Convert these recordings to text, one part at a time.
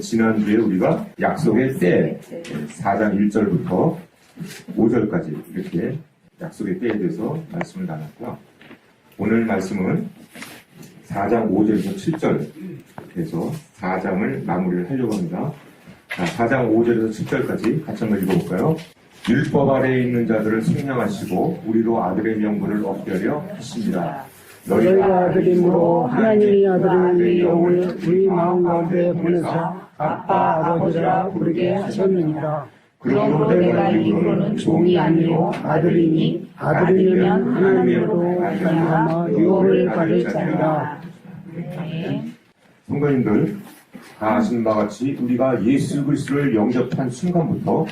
지난주에 우리가 약속의 때 4장 1절부터 5절까지 이렇게 약속의 때에 대해서 말씀을 나눴고요. 오늘 말씀은 4장 5절에서 7절 해서 4장을 마무리를 하려고 합니다. 자, 4장 5절에서 7절까지 같이 한번 읽어볼까요? 율법 아래에 있는 자들을 생명하시고 우리로 아들의 명분을 얻게 하려 하십니다. 너희가 아들임으로 하나님의 아들의 영을 우리 마음 가운데 보내사 아빠 아버지라 부르게 하셨느니라. 그러므로 내가 이후로는 종이 아니요 아들이니 아들이면 하나님으로 말미암아 유업을 받을 자니라. 성도님들 다 아시는 바와 같이 우리가 예수 그리스도를 영접한 순간부터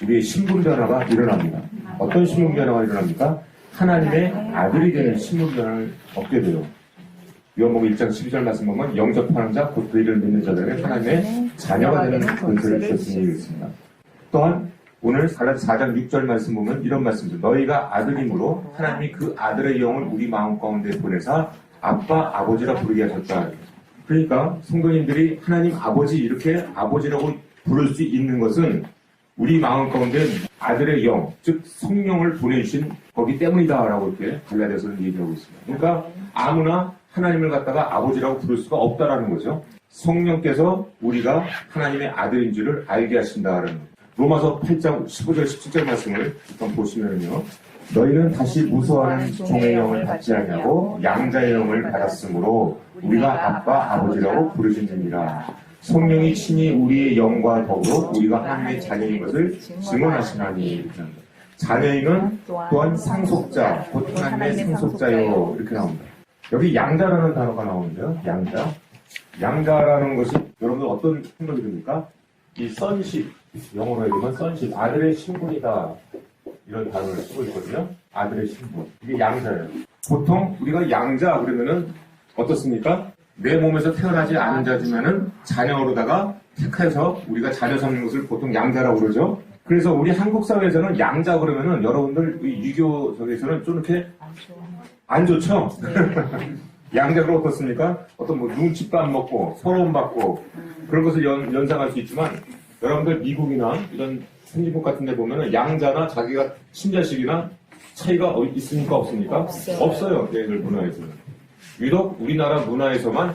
우리의 신분 변화가 일어납니다. 어떤 신분 변화가 일어납니까? 하나님의 아들이 되는 신분 변화를 얻게 돼요. 요한복음 1장 12절 말씀 보면 영접하는 자 곧 그이를 믿는 자들에게 하나님의 자녀가 되는 권세를 주셨으니 있습니다. 또한 오늘 4장 6절 말씀 보면 이런 말씀이죠. 너희가 아들이므로 하나님이 그 아들의 영을 우리 마음 가운데 보내사 아빠 아버지라 부르게 하셨다. 그러니까 성도님들이 하나님 아버지 이렇게 아버지라고 부를 수 있는 것은 우리 마음 가운데 아들의 영, 즉 성령을 보내주신 거기 때문이다라고 이렇게 갈라디아서는 얘기하고 있습니다. 그러니까 아무나 하나님을 갖다가 아버지라고 부를 수가 없다라는 거죠. 성령께서 우리가 하나님의 아들인 줄을 알게 하신다라는 거죠. 로마서 8장 15절 17절 말씀을 한번 보시면요. 너희는 다시 무서워하는 종의 영을 받지 않냐고 양자의 영을 받았으므로 우리가 아빠 아버지라고 부르짖느니라. 성령이 친히 우리의 영과 더불어 우리가 하나님의 자녀인 것을 증언하시나니. 자녀임은 또한 상속자, 곧 하나님의 상속자요 이렇게 나옵니다. 여기 양자라는 단어가 나오는데요. 양자. 양자라는 것이 여러분들 어떤 생각이 듭니까? 이 sonship, 영어로 얘기하면 sonship, 아들의 신분이다. 이런 단어를 쓰고 있거든요. 아들의 신분. 이게 양자예요. 보통 우리가 양자 그러면은 어떻습니까? 내 몸에서 태어나지 않은 자지만은 자녀로다가 택해서 우리가 자녀 삼는 것을 보통 양자라고 그러죠. 그래서 우리 한국 사회에서는 양자 그러면은 여러분들 유교 속에서는 좀 이렇게 안 좋죠. 양자로 어떻습니까? 어떤 뭐 눈치도 안 먹고 서러움 받고 그런 것을 연상할 수 있지만 여러분들 미국이나 이런 선진국 같은 데 보면은 양자나 자기가 친자식이나 차이가 있습니까? 없습니까? 없어요. 얘들 문화에서는. 유독 우리나라 문화에서만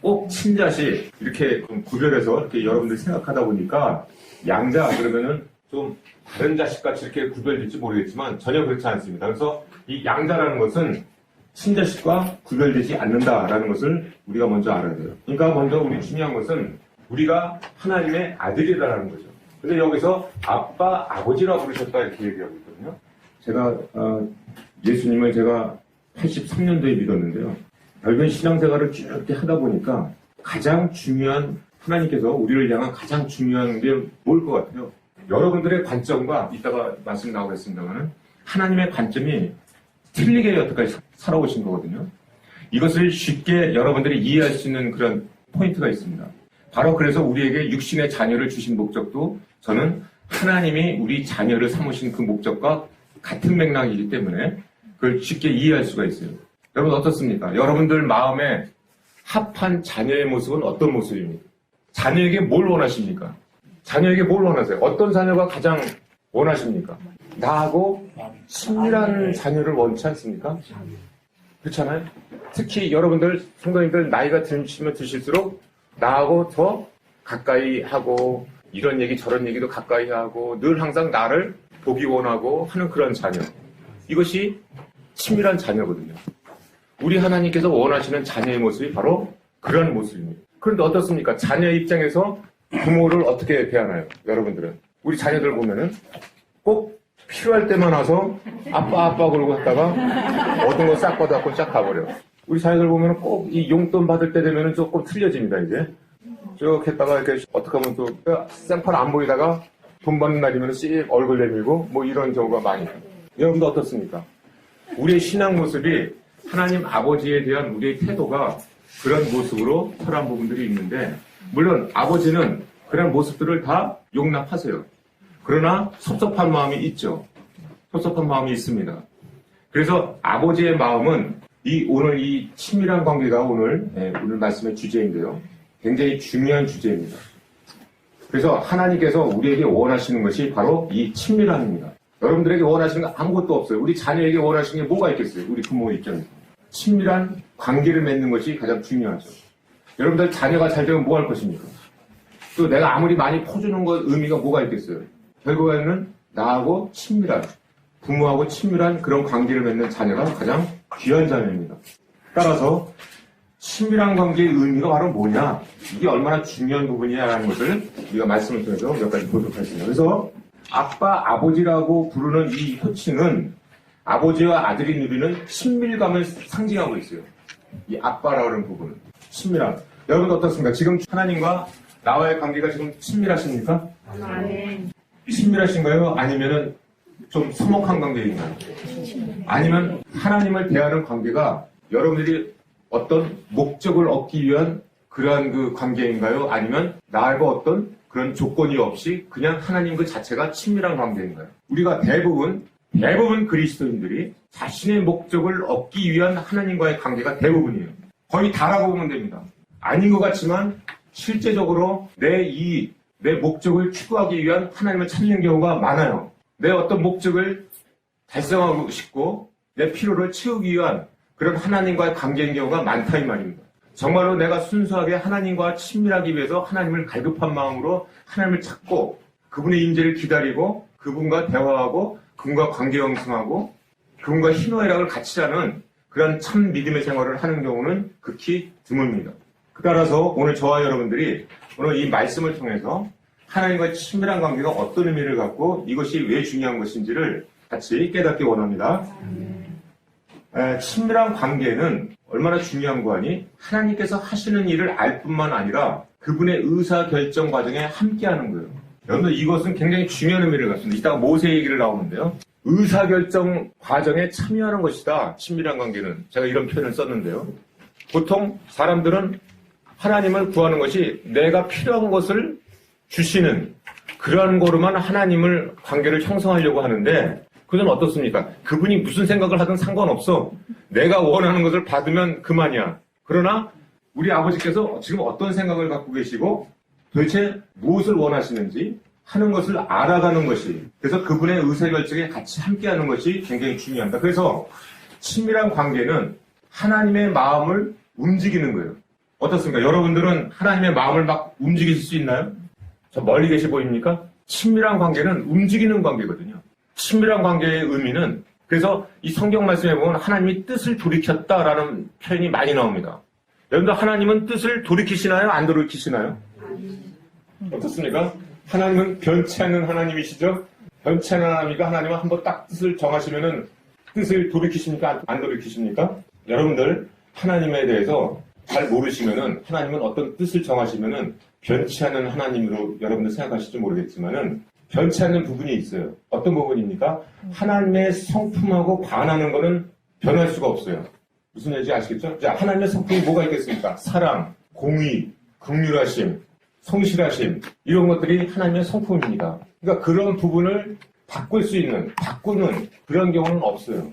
꼭 친자식 이렇게 좀 구별해서 이렇게 여러분들이 생각하다 보니까 양자 그러면은 좀 다른 자식같이 이렇게 구별될지 모르겠지만 전혀 그렇지 않습니다. 그래서 이 양자라는 것은 친자식과 구별되지 않는다라는 것을 우리가 먼저 알아야 돼요. 그러니까 먼저 우리 중요한 것은 우리가 하나님의 아들이라는 거죠. 근데 여기서 아빠, 아버지라고 부르셨다 이렇게 얘기하고 있거든요. 제가 예수님을 제가 83년도에 믿었는데요. 결국엔 신앙생활을 쭉 이렇게 하다 보니까 가장 중요한 하나님께서 우리를 향한 가장 중요한 게 뭘 것 같아요? 여러분들의 관점과 이따가 말씀 나오겠습니다만 하나님의 관점이 틀리게 여태까지 살아오신 거거든요. 이것을 쉽게 여러분들이 이해할 수 있는 그런 포인트가 있습니다. 바로 그래서 우리에게 육신의 자녀를 주신 목적도 저는 하나님이 우리 자녀를 삼으신 그 목적과 같은 맥락이기 때문에 그걸 쉽게 이해할 수가 있어요. 여러분 어떻습니까? 여러분들 마음에 합한 자녀의 모습은 어떤 모습입니까? 자녀에게 뭘 원하십니까? 자녀에게 뭘 원하세요? 어떤 자녀가 가장 원하십니까? 나하고 친밀한 자녀를 원치 않습니까? 그렇잖아요? 특히 여러분들 성도님들 나이가 드시면 드실수록 나하고 더 가까이 하고 이런 얘기 저런 얘기도 가까이 하고 늘 항상 나를 보기 원하고 하는 그런 자녀. 이것이 친밀한 자녀거든요. 우리 하나님께서 원하시는 자녀의 모습이 바로 그런 모습입니다. 그런데 어떻습니까? 자녀 입장에서 부모를 어떻게 대하나요? 여러분들은. 우리 자녀들 보면은 꼭 필요할 때만 와서 아빠 그러고 했다가 얻은 거 싹 받아갖고 쫙 가버려. 우리 자녀들 보면은 꼭 이 용돈 받을 때 되면은 조금 틀려집니다, 이제. 쭉 했다가 이렇게 어떻게 하면 또 쌩판 안 보이다가 돈 받는 날이면 씩 얼굴 내밀고 뭐 이런 경우가 많이 있어요. 여러분도 어떻습니까? 우리의 신앙 모습이 하나님 아버지에 대한 우리의 태도가 그런 모습으로 설한 부분들이 있는데 물론 아버지는 그런 모습들을 다 용납하세요. 그러나 섭섭한 마음이 있죠. 섭섭한 마음이 있습니다. 그래서 아버지의 마음은 오늘 이 친밀한 관계가 오늘 말씀의 주제인데요. 굉장히 중요한 주제입니다. 그래서 하나님께서 우리에게 원하시는 것이 바로 이 친밀함입니다. 여러분들에게 원하시는 거 아무것도 없어요. 우리 자녀에게 원하시는 게 뭐가 있겠어요? 우리 부모 입장에서. 친밀한 관계를 맺는 것이 가장 중요하죠. 여러분들 자녀가 잘 되면 뭐 할 것입니까? 또 내가 아무리 많이 퍼주는 것 의미가 뭐가 있겠어요? 결국에는 나하고 친밀한, 부모하고 친밀한 그런 관계를 맺는 자녀가 가장 귀한 자녀입니다. 따라서 친밀한 관계의 의미가 바로 뭐냐? 이게 얼마나 중요한 부분이냐라는 것을 우리가 말씀을 통해서 몇 가지 보도록 하겠습니다. 그래서 아빠, 아버지라고 부르는 이 호칭은 아버지와 아들이 누리는 친밀감을 상징하고 있어요. 이 아빠라고 하는 부분은. 친밀함. 여러분 어떻습니까? 지금 하나님과 나와의 관계가 지금 친밀하십니까? 아멘. 친밀하신가요? 아니면은 좀 서먹한 관계인가요? 아니면 하나님을 대하는 관계가 여러분들이 어떤 목적을 얻기 위한 그러한 그 관계인가요? 아니면 나하고 어떤 그런 조건이 없이 그냥 하나님 그 자체가 친밀한 관계인가요? 우리가 대부분 그리스도인들이 자신의 목적을 얻기 위한 하나님과의 관계가 대부분이에요. 거의 다라고 보면 됩니다. 아닌 것 같지만 실제적으로 내 목적을 추구하기 위한 하나님을 찾는 경우가 많아요. 내 어떤 목적을 달성하고 싶고 내 필요를 채우기 위한 그런 하나님과의 관계인 경우가 많다 이 말입니다. 정말로 내가 순수하게 하나님과 친밀하기 위해서 하나님을 갈급한 마음으로 하나님을 찾고 그분의 임재를 기다리고 그분과 대화하고 그분과 관계 형성하고 그분과 희노애락을 같이 하는 그런 참 믿음의 생활을 하는 경우는 극히 드뭅니다. 따라서 오늘 저와 여러분들이 오늘 이 말씀을 통해서 하나님과의 친밀한 관계가 어떤 의미를 갖고 이것이 왜 중요한 것인지를 같이 깨닫기 원합니다. 친밀한 관계는 얼마나 중요한 거 아니? 하나님께서 하시는 일을 알 뿐만 아니라 그분의 의사결정 과정에 함께하는 거예요. 여러분들 이것은 굉장히 중요한 의미를 갖습니다. 이따가 모세 얘기를 나오는데요. 의사결정 과정에 참여하는 것이다. 친밀한 관계는. 제가 이런 표현을 썼는데요. 보통 사람들은 하나님을 구하는 것이 내가 필요한 것을 주시는 그러한 거로만 하나님을 관계를 형성하려고 하는데 그건 어떻습니까? 그분이 무슨 생각을 하든 상관없어. 내가 원하는 것을 받으면 그만이야. 그러나 우리 아버지께서 지금 어떤 생각을 갖고 계시고 도대체 무엇을 원하시는지 하는 것을 알아가는 것이 그래서 그분의 의사결정에 같이 함께하는 것이 굉장히 중요합니다. 그래서 친밀한 관계는 하나님의 마음을 움직이는 거예요. 어떻습니까? 여러분들은 하나님의 마음을 막 움직이실 수 있나요? 저 멀리 계시 보입니까? 친밀한 관계는 움직이는 관계거든요. 친밀한 관계의 의미는 그래서 이 성경 말씀에 보면 하나님이 뜻을 돌이켰다라는 표현이 많이 나옵니다. 여러분들 하나님은 뜻을 돌이키시나요? 안 돌이키시나요? 어떻습니까? 하나님은 변치 않는 하나님이시죠? 변치 않는 하나님이니까 하나님은 한번 딱 뜻을 정하시면은 뜻을 돌이키십니까? 안 돌이키십니까? 여러분들 하나님에 대해서 잘 모르시면은 하나님은 어떤 뜻을 정하시면은 변치 않는 하나님으로 여러분들 생각하실지 모르겠지만은 변치 않는 부분이 있어요. 어떤 부분입니까? 하나님의 성품하고 반하는 거는 변할 수가 없어요. 무슨 얘기인지 아시겠죠? 자, 하나님의 성품이 뭐가 있겠습니까? 사랑, 공의, 긍휼하심, 성실하심 이런 것들이 하나님의 성품입니다. 그러니까 그런 부분을 바꾸는 그런 경우는 없어요.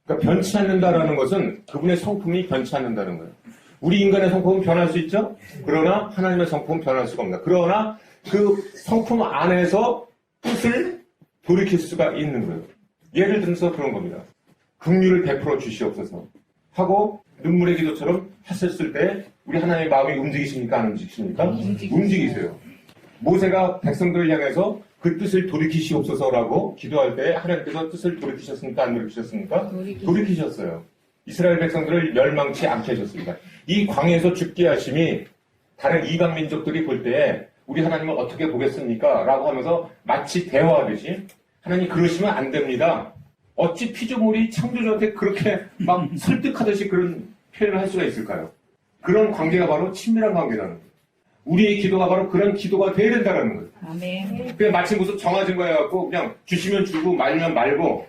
그러니까 변치 않는다라는 것은 그분의 성품이 변치 않는다는 거예요. 우리 인간의 성품은 변할 수 있죠? 그러나 하나님의 성품은 변할 수가 없습니다. 그러나 그 성품 안에서 뜻을 돌이킬 수가 있는 거예요. 예를 들어서 그런 겁니다. 긍휼을 베풀어 주시옵소서 하고 눈물의 기도처럼 했었을 때 우리 하나님의 마음이 움직이십니까? 안 움직이십니까? 움직이세요. 모세가 백성들을 향해서 그 뜻을 돌이키시옵소서라고 기도할 때 하나님께서 뜻을 돌이키셨습니까? 안 돌이키셨습니까? 돌이키셨어요. 이스라엘 백성들을 멸망치 않게 하셨습니다. 이 광야에서 죽게 하심이 다른 이방 민족들이 볼 때 우리 하나님을 어떻게 보겠습니까? 라고 하면서 마치 대화하듯이 하나님 그러시면 안 됩니다. 어찌 피조물이 창조주한테 그렇게 막 설득하듯이 그런 표현을 할 수가 있을까요? 그런 관계가 바로 친밀한 관계라는 거예요. 우리의 기도가 바로 그런 기도가 돼야 된다는 거예요. 아멘. 그냥 마치 무슨 정해진 거에 갖고 그냥 주시면 주고 말면 말고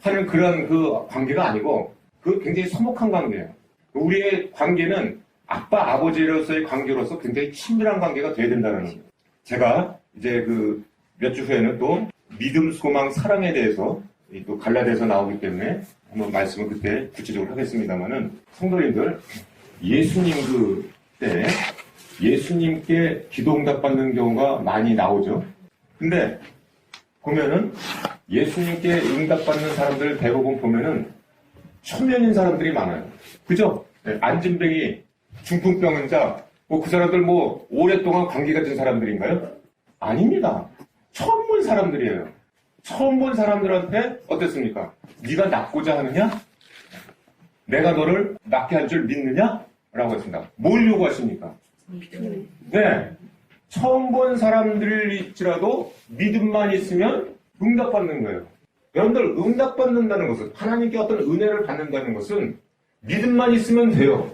하는 그런 그 관계가 아니고 그 굉장히 서먹한 관계예요. 우리의 관계는 아빠, 아버지로서의 관계로서 굉장히 친밀한 관계가 돼야 된다는 거예요. 제가 이제 그 몇 주 후에는 또 믿음, 소망, 사랑에 대해서 또 갈라디아서 나오기 때문에 한번 말씀을 그때 구체적으로 하겠습니다만은 성도님들 예수님 그 때 예수님께 기도 응답받는 경우가 많이 나오죠. 근데 보면은 예수님께 응답받는 사람들 대부분 보면은 초면인 사람들이 많아요. 그죠? 네, 안진뱅이, 중풍병 환자, 뭐 그 사람들 뭐 오랫동안 관계가 된 사람들인가요? 아닙니다. 처음 본 사람들이에요. 처음 본 사람들한테 어땠습니까? 네가 낫고자 하느냐? 내가 너를 낫게 할 줄 믿느냐? 라고 했습니다. 뭘 요구하십니까? 네. 처음 본 사람들일지라도 믿음만 있으면 응답받는 거예요. 여러분들 응답받는다는 것은 하나님께 어떤 은혜를 받는다는 것은 믿음만 있으면 돼요.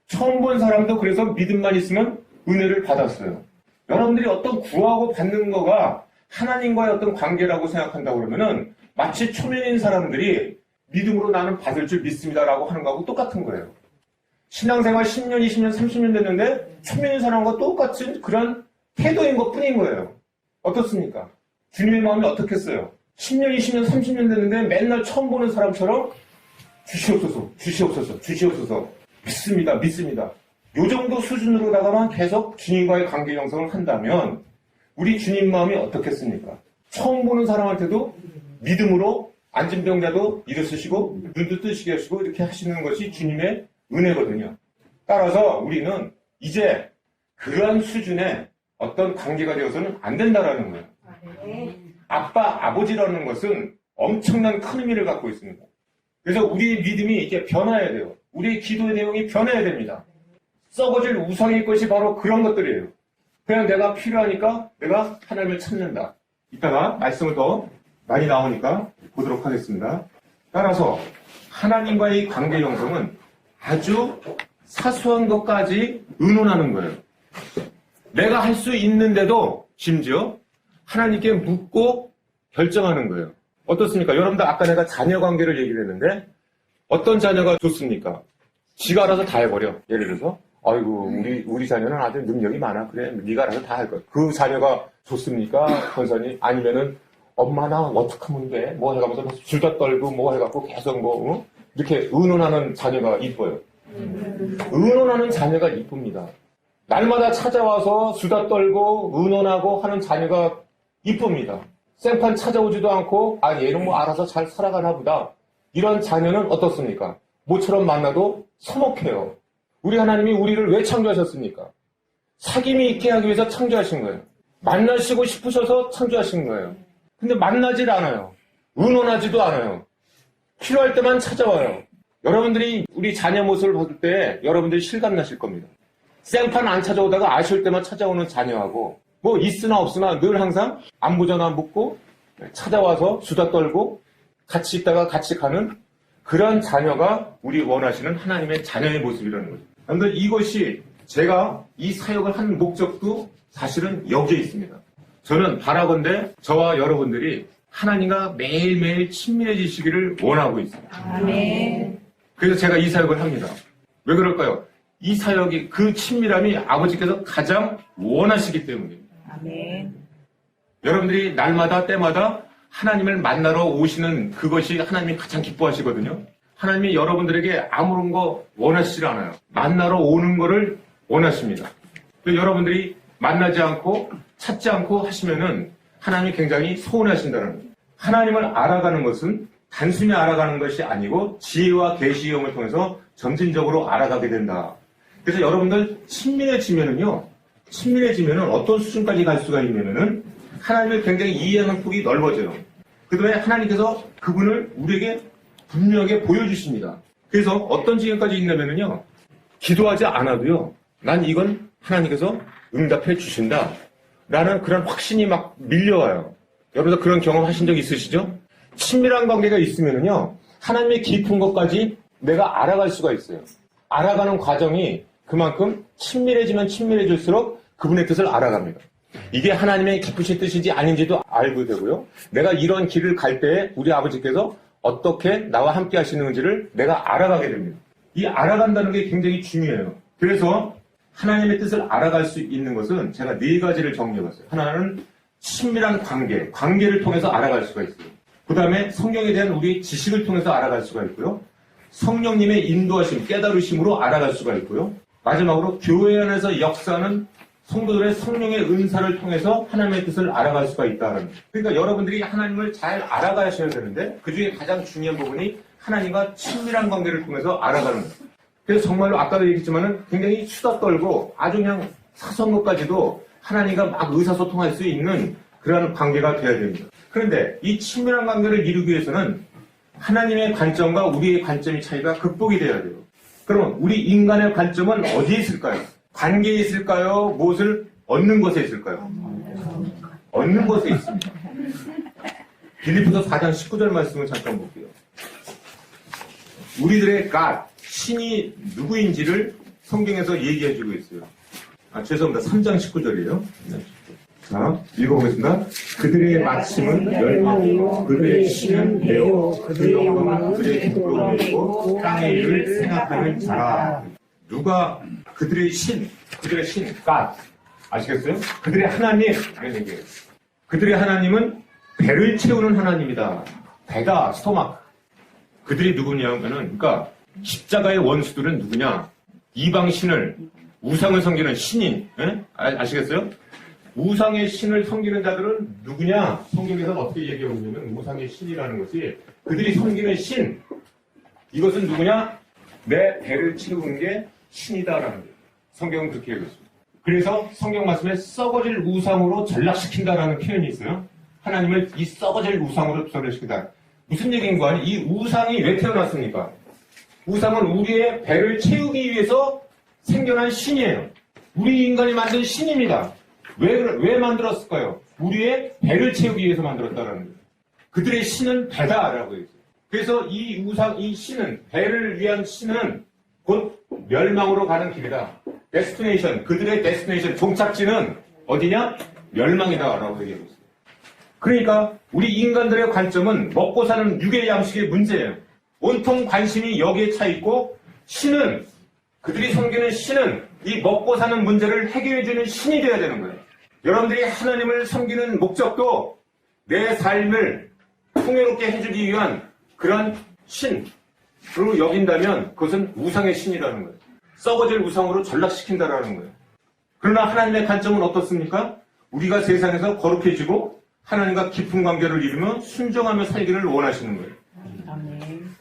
처음 본 사람도 그래서 믿음만 있으면 은혜를 받았어요. 여러분들이 어떤 구하고 받는 거가 하나님과의 어떤 관계라고 생각한다고 그러면은 마치 초면인 사람들이 믿음으로 나는 받을 줄 믿습니다라고 하는 거하고 똑같은 거예요. 신앙생활 10년, 20년, 30년 됐는데 초면인 사람과 똑같은 그런 태도인 것 뿐인 거예요. 어떻습니까? 주님의 마음이 어떻겠어요? 10년, 20년, 30년 됐는데 맨날 처음 보는 사람처럼 주시옵소서, 주시옵소서, 주시옵소서. 믿습니다, 믿습니다. 요 정도 수준으로다가만 계속 주님과의 관계 형성을 한다면 우리 주님 마음이 어떻겠습니까? 처음 보는 사람한테도 믿음으로 안진병자도 일어서시고 눈도 뜨시게 하시고 이렇게 하시는 것이 주님의 은혜거든요. 따라서 우리는 이제 그러한 수준의 어떤 관계가 되어서는 안 된다라는 거예요. 아빠, 아버지라는 것은 엄청난 큰 의미를 갖고 있습니다. 그래서 우리의 믿음이 이제 변화해야 돼요. 우리의 기도의 내용이 변해야 됩니다. 썩어질 우상의 것이 바로 그런 것들이에요. 그냥 내가 필요하니까 내가 하나님을 찾는다. 이따가 말씀을 더 많이 나오니까 보도록 하겠습니다. 따라서 하나님과의 관계 형성은 아주 사소한 것까지 의논하는 거예요. 내가 할 수 있는데도 심지어 하나님께 묻고 결정하는 거예요. 어떻습니까? 여러분들 아까 내가 자녀 관계를 얘기를 했는데 어떤 자녀가 좋습니까? 지가 알아서 다 해버려. 예를 들어서 아이고 우리 자녀는 아주 능력이 많아. 그래 네가 알아서 다 할 거야. 그 자녀가 좋습니까? 권사님? 아니면은 엄마 나 어떡하면 돼? 뭐 해가면서 수다 떨고 뭐 해갖고 계속 뭐 이렇게 의논하는 자녀가 이뻐요. 의논하는 자녀가 이쁩니다. 날마다 찾아와서 수다 떨고 의논하고 하는 자녀가 이쁩니다. 생판 찾아오지도 않고 얘는 뭐 알아서 잘 살아가나 보다. 이런 자녀는 어떻습니까? 모처럼 만나도 서먹해요. 우리 하나님이 우리를 왜 창조하셨습니까? 사귐이 있게 하기 위해서 창조하신 거예요. 만나시고 싶으셔서 창조하신 거예요. 근데 만나질 않아요. 의논하지도 않아요. 필요할 때만 찾아와요. 여러분들이 우리 자녀 모습을 봤을 때 여러분들이 실감나실 겁니다. 생판 안 찾아오다가 아쉬울 때만 찾아오는 자녀하고 뭐 있으나 없으나 늘 항상 안부 전화 묻고 찾아와서 수다 떨고 같이 있다가 같이 가는 그런 자녀가 우리 원하시는 하나님의 자녀의 모습이라는 거죠. 그런데 이것이 제가 이 사역을 한 목적도 사실은 여기에 있습니다. 저는 바라건대 저와 여러분들이 하나님과 매일매일 친밀해지시기를 원하고 있습니다. 아멘. 그래서 제가 이 사역을 합니다. 왜 그럴까요? 이 사역이 그 친밀함이 아버지께서 가장 원하시기 때문입니다. 아멘. 여러분들이 날마다 때마다 하나님을 만나러 오시는 그것이 하나님이 가장 기뻐하시거든요. 하나님이 여러분들에게 아무런 거 원하시지 않아요. 만나러 오는 거를 원하십니다. 여러분들이 만나지 않고 찾지 않고 하시면은 하나님이 굉장히 서운하신다는 거예요. 하나님을 알아가는 것은 단순히 알아가는 것이 아니고 지혜와 계시형을 통해서 점진적으로 알아가게 된다. 그래서 여러분들 친밀해지면은 어떤 수준까지 갈 수가 있냐면은 하나님을 굉장히 이해하는 폭이 넓어져요. 그 다음에 하나님께서 그분을 우리에게 분명하게 보여주십니다. 그래서 어떤 지경까지 있냐면요. 기도하지 않아도요. 난 이건 하나님께서 응답해 주신다. 라는 그런 확신이 막 밀려와요. 여러분들 그런 경험 하신 적 있으시죠? 친밀한 관계가 있으면요. 하나님의 깊은 것까지 내가 알아갈 수가 있어요. 알아가는 과정이 그만큼 친밀해지면 친밀해질수록 그분의 뜻을 알아갑니다. 이게 하나님의 깊으신 뜻인지 아닌지도 알게 되고요. 내가 이런 길을 갈 때 우리 아버지께서 어떻게 나와 함께 하시는지를 내가 알아가게 됩니다. 이 알아간다는 게 굉장히 중요해요. 그래서 하나님의 뜻을 알아갈 수 있는 것은 제가 4가지를 정리해봤어요. 하나는 친밀한 관계를 통해서 알아갈 수가 있어요. 그 다음에 성경에 대한 우리 지식을 통해서 알아갈 수가 있고요. 성령님의 인도하심, 깨달으심으로 알아갈 수가 있고요. 마지막으로 교회 안에서 역사는 성도들의 성령의 은사를 통해서 하나님의 뜻을 알아갈 수가 있다는. 그러니까 여러분들이 하나님을 잘 알아가셔야 되는데 그 중에 가장 중요한 부분이 하나님과 친밀한 관계를 통해서 알아가는 거예요. 그래서 정말로 아까도 얘기했지만은 굉장히 수다 떨고 아주 그냥 사소한 것까지도 하나님과 막 의사소통할 수 있는 그러한 관계가 되어야 됩니다. 그런데 이 친밀한 관계를 이루기 위해서는 하나님의 관점과 우리의 관점의 차이가 극복이 되어야 돼요. 그럼 우리 인간의 관점은 어디에 있을까요? 관계에 있을까요? 무엇을 얻는 것에 있을까요? 얻는 것에 있습니다. 빌립보서 4장 19절 말씀을 잠깐 볼게요. 우리들의 God, 신이 누구인지를 성경에서 얘기해주고 있어요. 죄송합니다. 3장 19절이에요. 자, 읽어보겠습니다. 그들의 마침은 멸망이요 그들의 신은 배요 그들의 영광은 그들의 기쁨으로 되고 땅의 일을 생각하는 자라. 누가 그들의 신, God 아시겠어요? 그들의 하나님 이런 얘기예요. 그들의 하나님은 배를 채우는 하나님이다. 배다, 스토막. 그들이 누구냐면은 그러니까 십자가의 원수들은 누구냐? 이방 신을 우상을 섬기는 신인. 예? 아시겠어요? 우상의 신을 섬기는 자들은 누구냐? 성경에서 어떻게 얘기하고 있냐면 우상의 신이라는 것이 그들이 섬기는 신. 이것은 누구냐? 내 배를 채우는 게 신이다라는 거예요. 성경은 그렇게 얘기하고 있습니다. 그래서 성경 말씀에 썩어질 우상으로 전락시킨다라는 표현이 있어요. 하나님을 이 썩어질 우상으로 전락시킨다. 무슨 얘기인 거 아니? 이 우상이 왜 태어났습니까? 우상은 우리의 배를 채우기 위해서 생겨난 신이에요. 우리 인간이 만든 신입니다. 왜 만들었을까요? 우리의 배를 채우기 위해서 만들었다라는 거예요. 그들의 신은 배다라고 했어요. 그래서 이 우상, 이 신은, 배를 위한 신은 곧 멸망으로 가는 길이다. 데스티네이션, 그들의 데스티네이션, 종착지는 어디냐? 멸망이다라고 얘기하고 있어요. 그러니까 우리 인간들의 관점은 먹고 사는 육의 양식의 문제예요. 온통 관심이 여기에 차 있고 신은, 그들이 섬기는 신은 이 먹고 사는 문제를 해결해주는 신이 되어야 되는 거예요. 여러분들이 하나님을 섬기는 목적도 내 삶을 풍요롭게 해주기 위한 그런 신으로 여긴다면 그것은 우상의 신이라는 거예요. 썩어질 우상으로 전락시킨다라는 거예요. 그러나 하나님의 관점은 어떻습니까? 우리가 세상에서 거룩해지고 하나님과 깊은 관계를 이루며 순종하며 살기를 원하시는 거예요.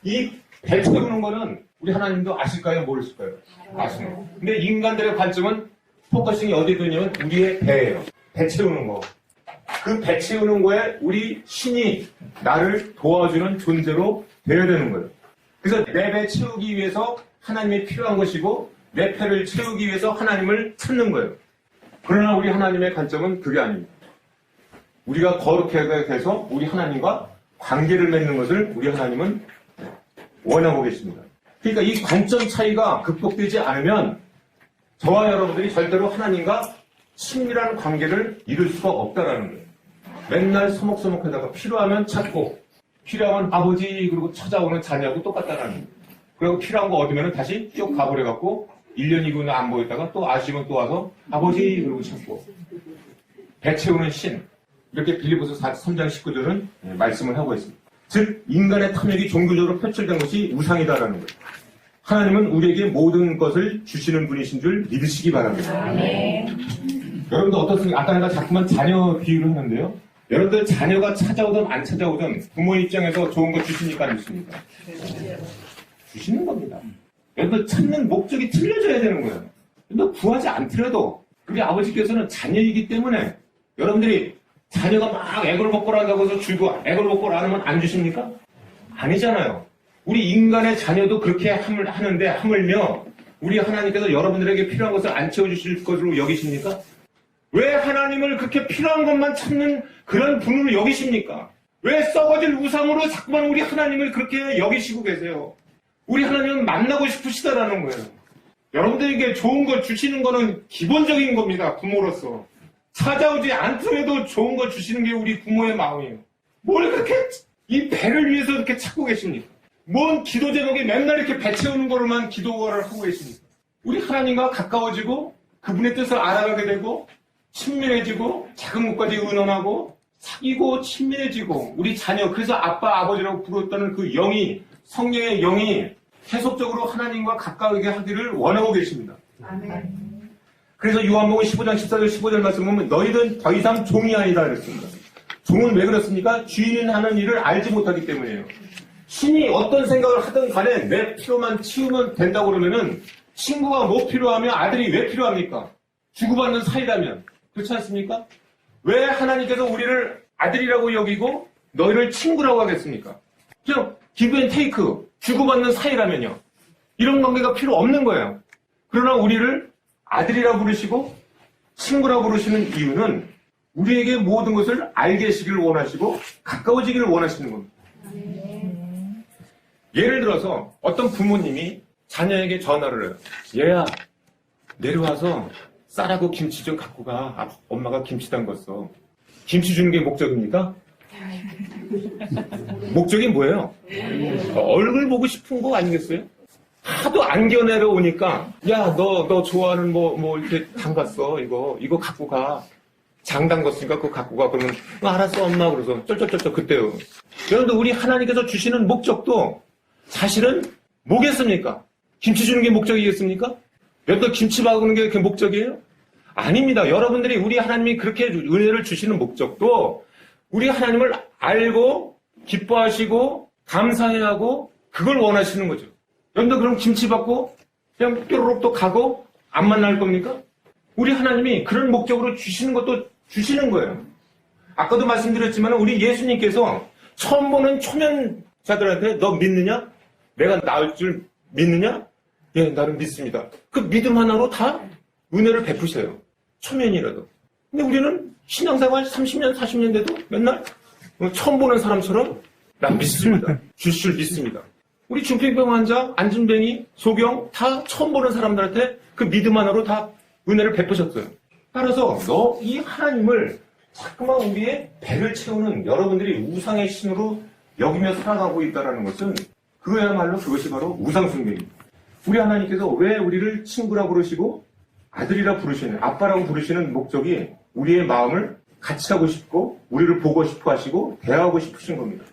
이 배 채우는 거는 우리 하나님도 아실까요? 모르실까요? 아시는. 근데 인간들의 관점은 포커싱이 어디에 두냐면 우리의 배예요. 배 채우는 거. 그 배 채우는 거에 우리 신이 나를 도와주는 존재로 되어야 되는 거예요. 그래서 내 배 채우기 위해서 하나님이 필요한 것이고 내 배를 채우기 위해서 하나님을 찾는 거예요. 그러나 우리 하나님의 관점은 그게 아닙니다. 우리가 거룩하게 돼서 우리 하나님과 관계를 맺는 것을 우리 하나님은 원하고 계십니다. 그러니까 이 관점 차이가 극복되지 않으면 저와 여러분들이 절대로 하나님과 친밀한 관계를 이룰 수가 없다라는 거예요. 맨날 서먹서먹하다가 필요하면 찾고 필요하면 아버지 그리고 찾아오는 자녀하고 똑같다라는 거예요. 그리고 필요한 거 얻으면 다시 쭉 가버려갖고 1년 2년 안 보였다가 또 아시면 또 와서 아버지 그리고 찾고 배 채우는 신. 이렇게 빌립보서 3장 19절은 말씀을 하고 있습니다. 즉 인간의 탐욕이 종교적으로 표출된 것이 우상이다라는 거예요. 하나님은 우리에게 모든 것을 주시는 분이신 줄 믿으시기 바랍니다. 네. 여러분들 어떻습니까? 아까 내가 자꾸만 자녀 비유를 하는데요. 여러분들 자녀가 찾아오든 안 찾아오든 부모 입장에서 좋은 거 주십니까? 안 주십니까? 주시는 겁니다. 여러분들 찾는 목적이 틀려져야 되는 거예요. 여러분들 구하지 않더라도 우리 아버지께서는 자녀이기 때문에 여러분들이 자녀가 막 애걸복걸 한다고 해서 주고 애걸복걸 안 하면 안 주십니까? 아니잖아요. 우리 인간의 자녀도 그렇게 하는데 하물며 우리 하나님께서 여러분들에게 필요한 것을 안 채워주실 것으로 여기십니까? 왜 하나님을 그렇게 필요한 것만 찾는 그런 분으로 여기십니까? 왜 썩어질 우상으로 자꾸만 우리 하나님을 그렇게 여기시고 계세요? 우리 하나님은 만나고 싶으시다라는 거예요. 여러분들에게 좋은 걸 주시는 거는 기본적인 겁니다. 부모로서. 찾아오지 않더라도 좋은 거 주시는 게 우리 부모의 마음이에요. 뭘 그렇게 이 배를 위해서 이렇게 찾고 계십니까? 뭔 기도 제목에 맨날 이렇게 배 채우는 거로만 기도를 하고 계십니까? 우리 하나님과 가까워지고 그분의 뜻을 알아가게 되고 친밀해지고 작은 것까지 의논하고 사귀고 친밀해지고 우리 자녀 그래서 아빠 아버지라고 부르었다는 그 영이 성령의 영이 계속적으로 하나님과 가까우게 하기를 원하고 계십니다. 그래서 요한복음 15장 14절 15절 말씀 보면 너희들은 더 이상 종이 아니다 그랬습니다. 종은 왜 그렇습니까? 주인은 하는 일을 알지 못하기 때문이에요. 신이 어떤 생각을 하든 간에 내 필요만 치우면 된다고 그러면은 친구가 뭐 필요하면 아들이 왜 필요합니까? 주고받는 사이라면. 그렇지 않습니까? 왜 하나님께서 우리를 아들이라고 여기고 너희를 친구라고 하겠습니까? 그냥 give and take, 주고받는 사이라면요. 이런 관계가 필요 없는 거예요. 그러나 우리를 아들이라 부르시고 친구라 부르시는 이유는 우리에게 모든 것을 알게 하시기를 원하시고 가까워지기를 원하시는 겁니다. 예를 들어서 어떤 부모님이 자녀에게 전화를 해요. 얘야, 내려와서 쌀하고 김치 좀 갖고 가. 엄마가 김치 담궜어. 김치 주는 게 목적입니까? 목적이 뭐예요? 얼굴 보고 싶은 거 아니겠어요? 하도 안겨 내려오니까 야, 너 좋아하는 뭐 이렇게 담갔어. 이거 갖고 가. 장 담궜으니까 그거 갖고 가. 그러면 알았어 엄마. 그래서 쩔쩔쩔쩔 그때요. 여러분들 우리 하나님께서 주시는 목적도 사실은 뭐겠습니까? 김치 주는 게 목적이겠습니까? 여기다 김치 박는 게 그 목적이에요? 아닙니다. 여러분들이 우리 하나님이 그렇게 은혜를 주시는 목적도 우리 하나님을 알고 기뻐하시고 감사해하고 그걸 원하시는 거죠. 여러분들 그럼 김치 받고 그냥 뾰로록 또 가고 안 만날 겁니까? 우리 하나님이 그런 목적으로 주시는 것도 주시는 거예요. 아까도 말씀드렸지만 우리 예수님께서 처음 보는 초면자들한테 너 믿느냐? 내가 나을 줄 믿느냐? 예, 나는 믿습니다. 그 믿음 하나로 다 은혜를 베푸세요. 초면이라도. 근데 우리는 신앙생활 30년, 40년 돼도 맨날 처음 보는 사람처럼 난 믿습니다. 주실 믿습니다. 우리 중풍병 환자, 안진뱅이, 소경 다 처음 보는 사람들한테 그 믿음 하나로 다 은혜를 베푸셨어요. 따라서 너 이 하나님을 자꾸만 우리의 배를 채우는 여러분들이 우상의 신으로 여기며 살아가고 있다는 것은 그거야말로 그것이 바로 우상숭배입니다. 우리 하나님께서 왜 우리를 친구라 부르시고 아들이라 부르시는, 아빠라고 부르시는 목적이 우리의 마음을 같이 하고 싶고 우리를 보고 싶어 하시고 대화하고 싶으신 겁니다.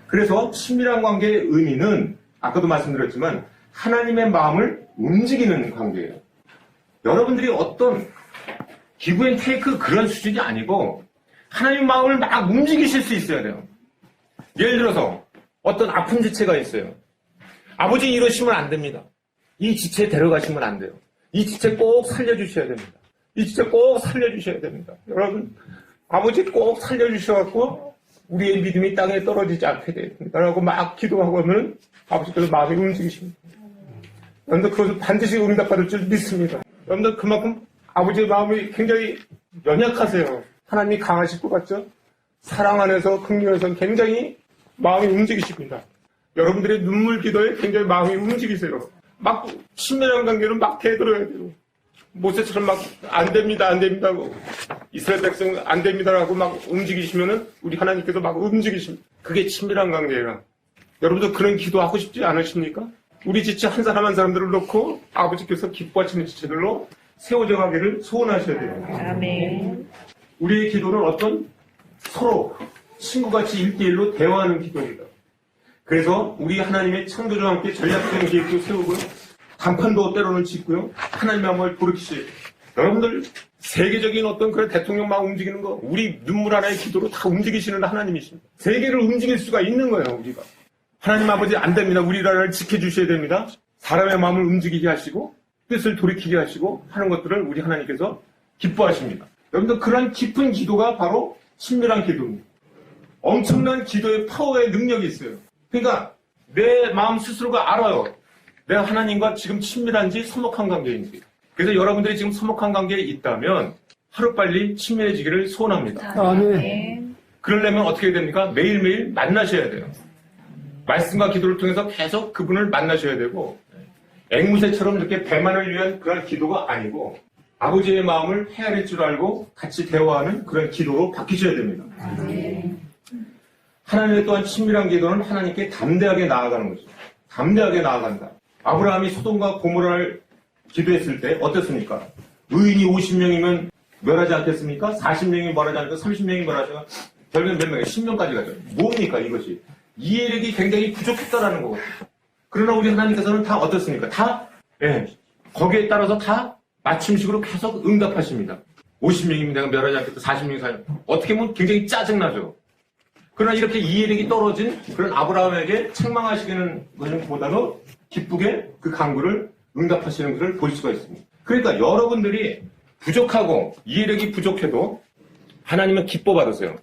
그래서 친밀한 관계의 의미는 아까도 말씀드렸지만 하나님의 마음을 움직이는 관계예요. 여러분들이 어떤 기브 앤 테이크 그런 수준이 아니고 하나님의 마음을 막 움직이실 수 있어야 돼요. 예를 들어서 어떤 아픈 지체가 있어요. 아버지 이러시면 안 됩니다. 이 지체 데려가시면 안 돼요. 이 지체 꼭 살려주셔야 됩니다. 이 지체 꼭 살려주셔야 됩니다. 여러분, 아버지 꼭 살려주셔갖고 우리의 믿음이 땅에 떨어지지 않게 됩니다. 라고 막 기도하고 하면 아버지께서 마음이 움직이십니다. 여러분들 그것을 반드시 응답받을 줄 믿습니다. 여러분들 그만큼 아버지의 마음이 굉장히 연약하세요. 하나님이 강하실 것 같죠? 사랑 안에서 긍휼에서 굉장히 마음이 움직이십니다. 여러분들의 눈물 기도에 굉장히 마음이 움직이세요. 막 친밀한 관계는 막 대들어야 돼요. 모세처럼 막 안 됩니다, 안 됩니다. 이스라엘 백성 안 됩니다라고 막 움직이시면은 우리 하나님께서 막 움직이십니다. 그게 친밀한 관계예요. 여러분도 그런 기도하고 싶지 않으십니까? 우리 지체 한 사람 한 사람들을 놓고 아버지께서 기뻐하시는 지체들로 세워져 가기를 소원하셔야 돼요. 아멘. 우리의 기도는 어떤 서로 친구같이 1대1로 대화하는 기도입니다. 그래서 우리 하나님의 창조주와 함께 전략적인 계획도 세우고요. 단판도 때로는 짓고요. 하나님의 마음을 돌이키시. 여러분들 세계적인 어떤 그런 대통령 막 움직이는 거 우리 눈물 하나의 기도로 다 움직이시는 하나님이십니다. 세계를 움직일 수가 있는 거예요. 우리가. 하나님 아버지 안 됩니다. 우리 나라를 지켜주셔야 됩니다. 사람의 마음을 움직이게 하시고 뜻을 돌이키게 하시고 하는 것들을 우리 하나님께서 기뻐하십니다. 여러분들 그런 깊은 기도가 바로 친밀한 기도입니다. 엄청난 기도의 파워의 능력이 있어요. 그러니까 내 마음 스스로가 알아요. 내가 하나님과 지금 친밀한지 서먹한 관계인지. 그래서 여러분들이 지금 서먹한 관계에 있다면 하루빨리 친밀해지기를 소원합니다. 아멘. 그러려면 어떻게 됩니까? 매일매일 만나셔야 돼요. 말씀과 기도를 통해서 계속 그분을 만나셔야 되고 앵무새처럼 이렇게 배만을 위한 그런 기도가 아니고 아버지의 마음을 헤아릴 줄 알고 같이 대화하는 그런 기도로 바뀌셔야 됩니다. 하나님의 또한 친밀한 기도는 하나님께 담대하게 나아가는 거죠. 담대하게 나아간다. 아브라함이 소돔과 고모라를 기도했을 때 어땠습니까? 의인이 50명이면 멸하지 않겠습니까? 40명이 멸하지 않고 30명이 멸하지 않고 결국엔 몇 명이 10명까지 가죠. 뭡니까 이것이? 이해력이 굉장히 부족했다라는 거거든요. 그러나 우리 하나님께서는 다 어떻습니까? 다 거기에 따라서 다 맞춤식으로 계속 응답하십니다. 50명이면 내가 멸하지 않겠다. 40명이 사냐. 어떻게 보면 굉장히 짜증나죠. 그러나 이렇게 이해력이 떨어진 그런 아브라함에게 책망하시는 것보다도 기쁘게 그 간구를 응답하시는 것을 볼 수가 있습니다. 그러니까 여러분들이 부족하고 이해력이 부족해도 하나님은 기뻐 받으세요.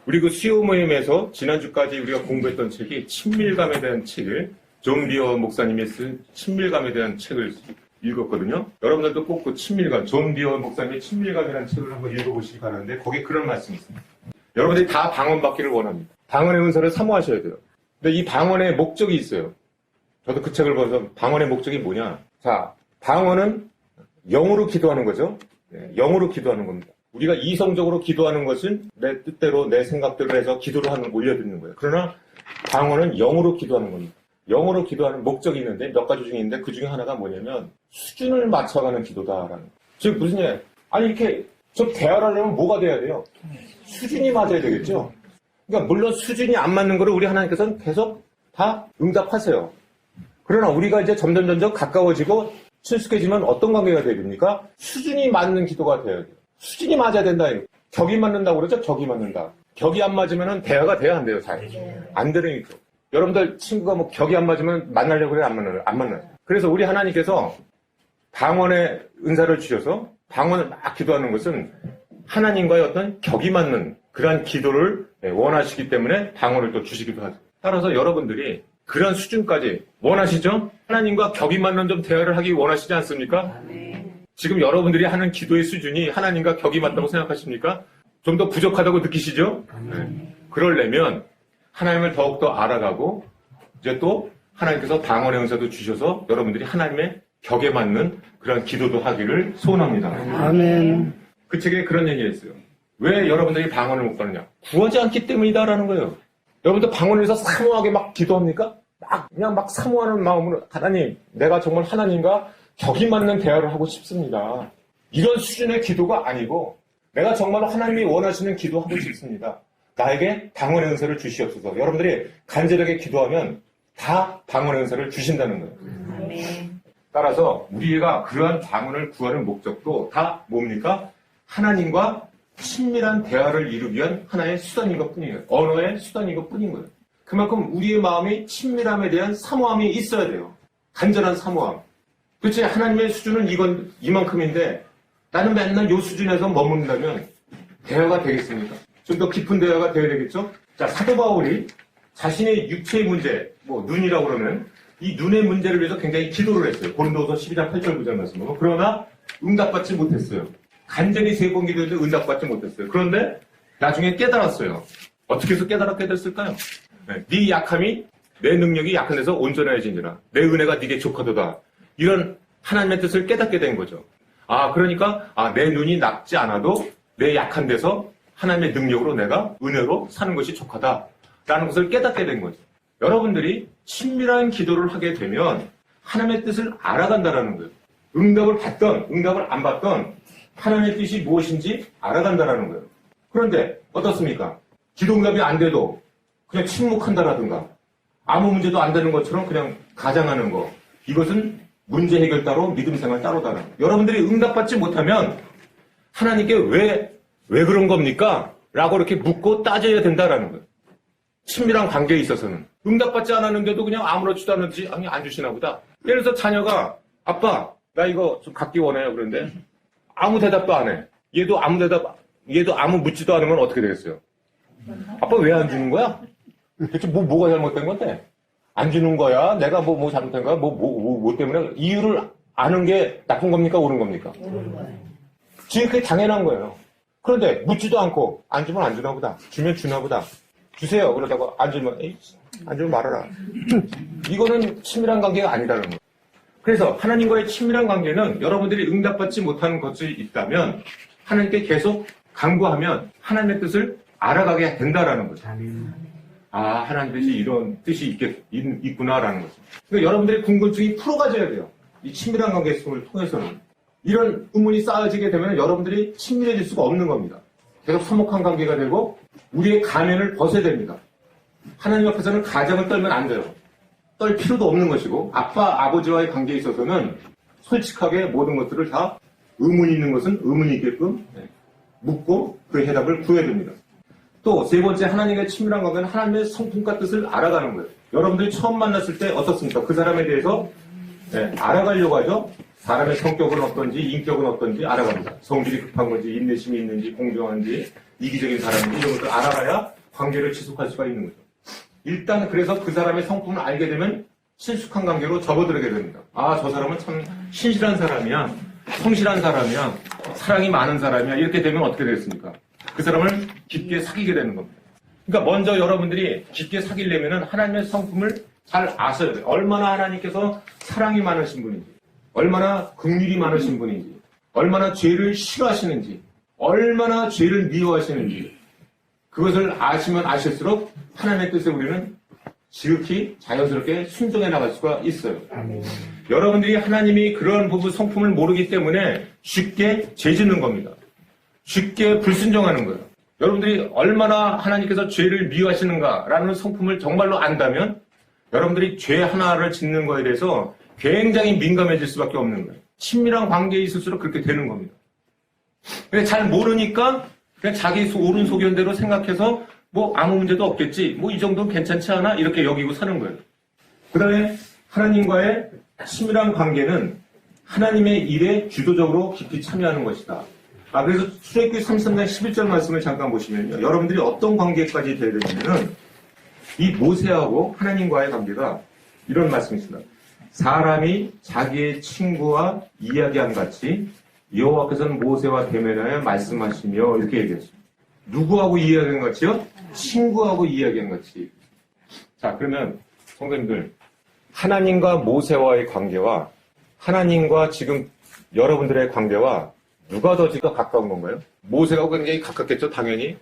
우리 그 수요 모임에서 지난주까지 우리가 공부했던 책이 친밀감에 대한 책을 존 비어 목사님이 쓴 친밀감에 대한 책을 읽었거든요. 여러분들도 꼭 그 친밀감, 존 비어 목사님의 친밀감이라는 책을 한번 읽어보시기 바라는데 거기에 그런 말씀이 있습니다. 여러분들이 다 방언받기를 원합니다. 방언의 은사를 사모하셔야 돼요. 근데 이 방언의 목적이 있어요. 저도 그 책을 보면서 방언의 목적이 뭐냐. 자, 방언은 영으로 기도하는 거죠. 네, 영으로 기도하는 겁니다. 우리가 이성적으로 기도하는 것은 내 뜻대로 내 생각대로 해서 기도를 올려드리는 거예요. 그러나 방언은 영으로 기도하는 겁니다. 영어로 기도하는 목적이 있는데 몇 가지 중에 있는데 그 중에 하나가 뭐냐면 수준을 맞춰가는 기도다라는 거예요. 즉 무슨 얘기예요? 아니 이렇게 저 대화를 하려면 뭐가 돼야 돼요? 수준이 맞아야 되겠죠? 그러니까 물론 수준이 안 맞는 거를 우리 하나님께서는 계속 다 응답하세요. 그러나 우리가 이제 점점 가까워지고 친숙해지면 어떤 관계가 돼야 됩니까? 수준이 맞는 기도가 돼야 돼요. 수준이 맞아야 된다. 격이 맞는다고 그러죠? 격이 맞는다. 격이 안 맞으면 대화가 돼야 안 돼요. 잘. 안 되니까. 여러분들 친구가 뭐 격이 안 맞으면 만나려고 그래? 안 만나요. 그래서 우리 하나님께서 방언의 은사를 주셔서 방언을 막 기도하는 것은 하나님과의 어떤 격이 맞는 그러한 기도를 원하시기 때문에 방언을 또 주시기도 하죠. 따라서 여러분들이 그런 수준까지 원하시죠? 하나님과 격이 맞는 좀 대화를 하기 원하시지 않습니까? 지금 여러분들이 하는 기도의 수준이 하나님과 격이 맞다고 생각하십니까? 좀 더 부족하다고 느끼시죠? 그러려면 하나님을 더욱더 알아가고 이제 또 하나님께서 방언의 은사도 주셔서 여러분들이 하나님의 격에 맞는 그런 기도도 하기를 소원합니다. 아멘. 그 책에 그런 얘기가 있어요. 왜 여러분들이 방언을 못 받느냐? 구하지 않기 때문이다라는 거예요. 여러분들 방언을 위해서 사모하게 막 기도합니까? 그냥 막 사모하는 마음으로 하나님, 내가 정말 하나님과 격이 맞는 대화를 하고 싶습니다. 이런 수준의 기도가 아니고 내가 정말 하나님이 원하시는 기도하고 싶습니다. 나에게 방언의 은사를 주시옵소서. 여러분들이 간절하게 기도하면 다 방언의 은사를 주신다는 거예요. 따라서 우리가 그러한 방언을 구하는 목적도 다 뭡니까? 하나님과 친밀한 대화를 이루기 위한 하나의 수단인 것 뿐이에요. 언어의 수단인 것 뿐인 거예요. 그만큼 우리의 마음이 친밀함에 대한 사모함이 있어야 돼요. 간절한 사모함. 그렇지, 하나님의 수준은 이만큼인데 나는 맨날 이 수준에서 머문다면 대화가 되겠습니까? 좀 더 깊은 대화가 되어야 되겠죠? 자, 사도 바울이 자신의 육체의 문제, 눈이라고 그러면 이 눈의 문제를 위해서 굉장히 기도를 했어요. 고린도서 12장 8절 9절 말씀으로. 그러나 응답받지 못했어요. 간절히 3번 기도해도 응답받지 못했어요. 그런데 나중에 깨달았어요. 어떻게 해서 깨달았게 됐을까요? 네 약함이 내 능력이 약한 데서 온전해지니라. 내 은혜가 네게 족하도다. 이런 하나님의 뜻을 깨닫게 된 거죠. 그러니까 내 눈이 nak지 않아도 내 약한 데서 하나님의 능력으로 내가 은혜로 사는 것이 족하다라는 것을 깨닫게 된 거죠. 여러분들이 친밀한 기도를 하게 되면 하나님의 뜻을 알아간다라는 거예요. 응답을 받던 응답을 안 받던 하나님의 뜻이 무엇인지 알아간다라는 거예요. 그런데 어떻습니까? 기도 응답이 안 돼도 그냥 침묵한다라든가 아무 문제도 안 되는 것처럼 그냥 가장하는 거. 이것은 문제 해결 따로 믿음 생활 따로다라. 여러분들이 응답받지 못하면 하나님께 왜 그런 겁니까? 라고 이렇게 묻고 따져야 된다라는 거예요. 친밀한 관계에 있어서는. 응답받지 않았는데도 그냥 아무렇지도 않은 듯이 그냥 안 주시나 보다. 예를 들어서 자녀가 아빠 나 이거 좀 갖기 원해요. 그런데 아무 대답도 안 해. 얘도 아무 묻지도 않으면 어떻게 되겠어요? 아빠 왜 안 주는 거야? 대체 뭐가 잘못된 건데? 안 주는 거야? 내가 뭐 잘못된 거야? 뭐 때문에? 이유를 아는 게 나쁜 겁니까? 옳은 겁니까? 지금 그게 당연한 거예요. 그런데 묻지도 않고 안 주면 안 주나 보다. 주면 주나 보다. 주세요. 그러다가 안 주면 말아라. 이거는 친밀한 관계가 아니라는 거예요. 그래서 하나님과의 친밀한 관계는 여러분들이 응답받지 못하는 것이 있다면 하나님께 계속 간구하면 하나님의 뜻을 알아가게 된다라는 거죠. 하나님 뜻이 이런 뜻이 있구나라는 거죠. 그러니까 여러분들의 궁금증이 풀어가져야 돼요. 이 친밀한 관계를 통해서는. 이런 의문이 쌓여지게 되면 여러분들이 친밀해질 수가 없는 겁니다. 계속 서먹한 관계가 되고 우리의 가면을 벗어야 됩니다. 하나님 앞에서는 가정을 떨면 안 돼요. 떨 필요도 없는 것이고 아빠, 아버지와의 관계에 있어서는 솔직하게 모든 것들을 다 의문이 있는 것은 의문이 있게끔 묻고 그 해답을 구해야 됩니다. 또 세 번째, 하나님과의 친밀한 관계는 하나님의 성품과 뜻을 알아가는 거예요. 여러분들이 처음 만났을 때 어떻습니까? 그 사람에 대해서 알아가려고 하죠. 사람의 성격은 어떤지, 인격은 어떤지 알아갑니다. 성질이 급한 건지, 인내심이 있는지, 공정한지, 이기적인 사람인지 이런 것을 알아가야 관계를 지속할 수가 있는 거죠. 일단 그래서 그 사람의 성품을 알게 되면 친숙한 관계로 접어들게 됩니다. 아, 저 사람은 참 신실한 사람이야, 성실한 사람이야, 사랑이 많은 사람이야. 이렇게 되면 어떻게 되겠습니까? 그 사람을 깊게 사귀게 되는 겁니다. 그러니까 먼저 여러분들이 깊게 사귀려면 하나님의 성품을 잘 아셔야 돼요. 얼마나 하나님께서 사랑이 많으신 분인지, 얼마나 긍휼이 많으신 분인지, 얼마나 죄를 싫어하시는지, 얼마나 죄를 미워하시는지, 그것을 아시면 아실수록 하나님의 뜻에 우리는 지극히 자연스럽게 순종해 나갈 수가 있어요. 여러분들이 하나님이 그런 부분 성품을 모르기 때문에 쉽게 죄짓는 겁니다. 쉽게 불순종하는 거예요. 여러분들이 얼마나 하나님께서 죄를 미워하시는가라는 성품을 정말로 안다면 여러분들이 죄 하나를 짓는 거에 대해서 굉장히 민감해질 수밖에 없는 거예요. 친밀한 관계에 있을수록 그렇게 되는 겁니다. 근데 잘 모르니까 그냥 자기 옳은 소견대로 생각해서 뭐 아무 문제도 없겠지, 뭐 이 정도는 괜찮지 않아? 이렇게 여기고 사는 거예요. 그 다음에 하나님과의 친밀한 관계는 하나님의 일에 주도적으로 깊이 참여하는 것이다. 그래서 출애굽기 33장 11절 말씀을 잠깐 보시면요. 여러분들이 어떤 관계까지 돼야 되냐면은 이 모세하고 하나님과의 관계가 이런 말씀이 있습니다. 사람이 자기의 친구와 이야기한 같이 여호와께서는 모세와 대면하여 말씀하시며 이렇게 얘기했습니다. 누구하고 이야기한 같이요? 친구하고 이야기한 같이. 자, 그러면 성도님들, 하나님과 모세와의 관계와 하나님과 지금 여러분들의 관계와 누가 더 가까운 건가요? 모세가 굉장히 가깝겠죠, 당연히.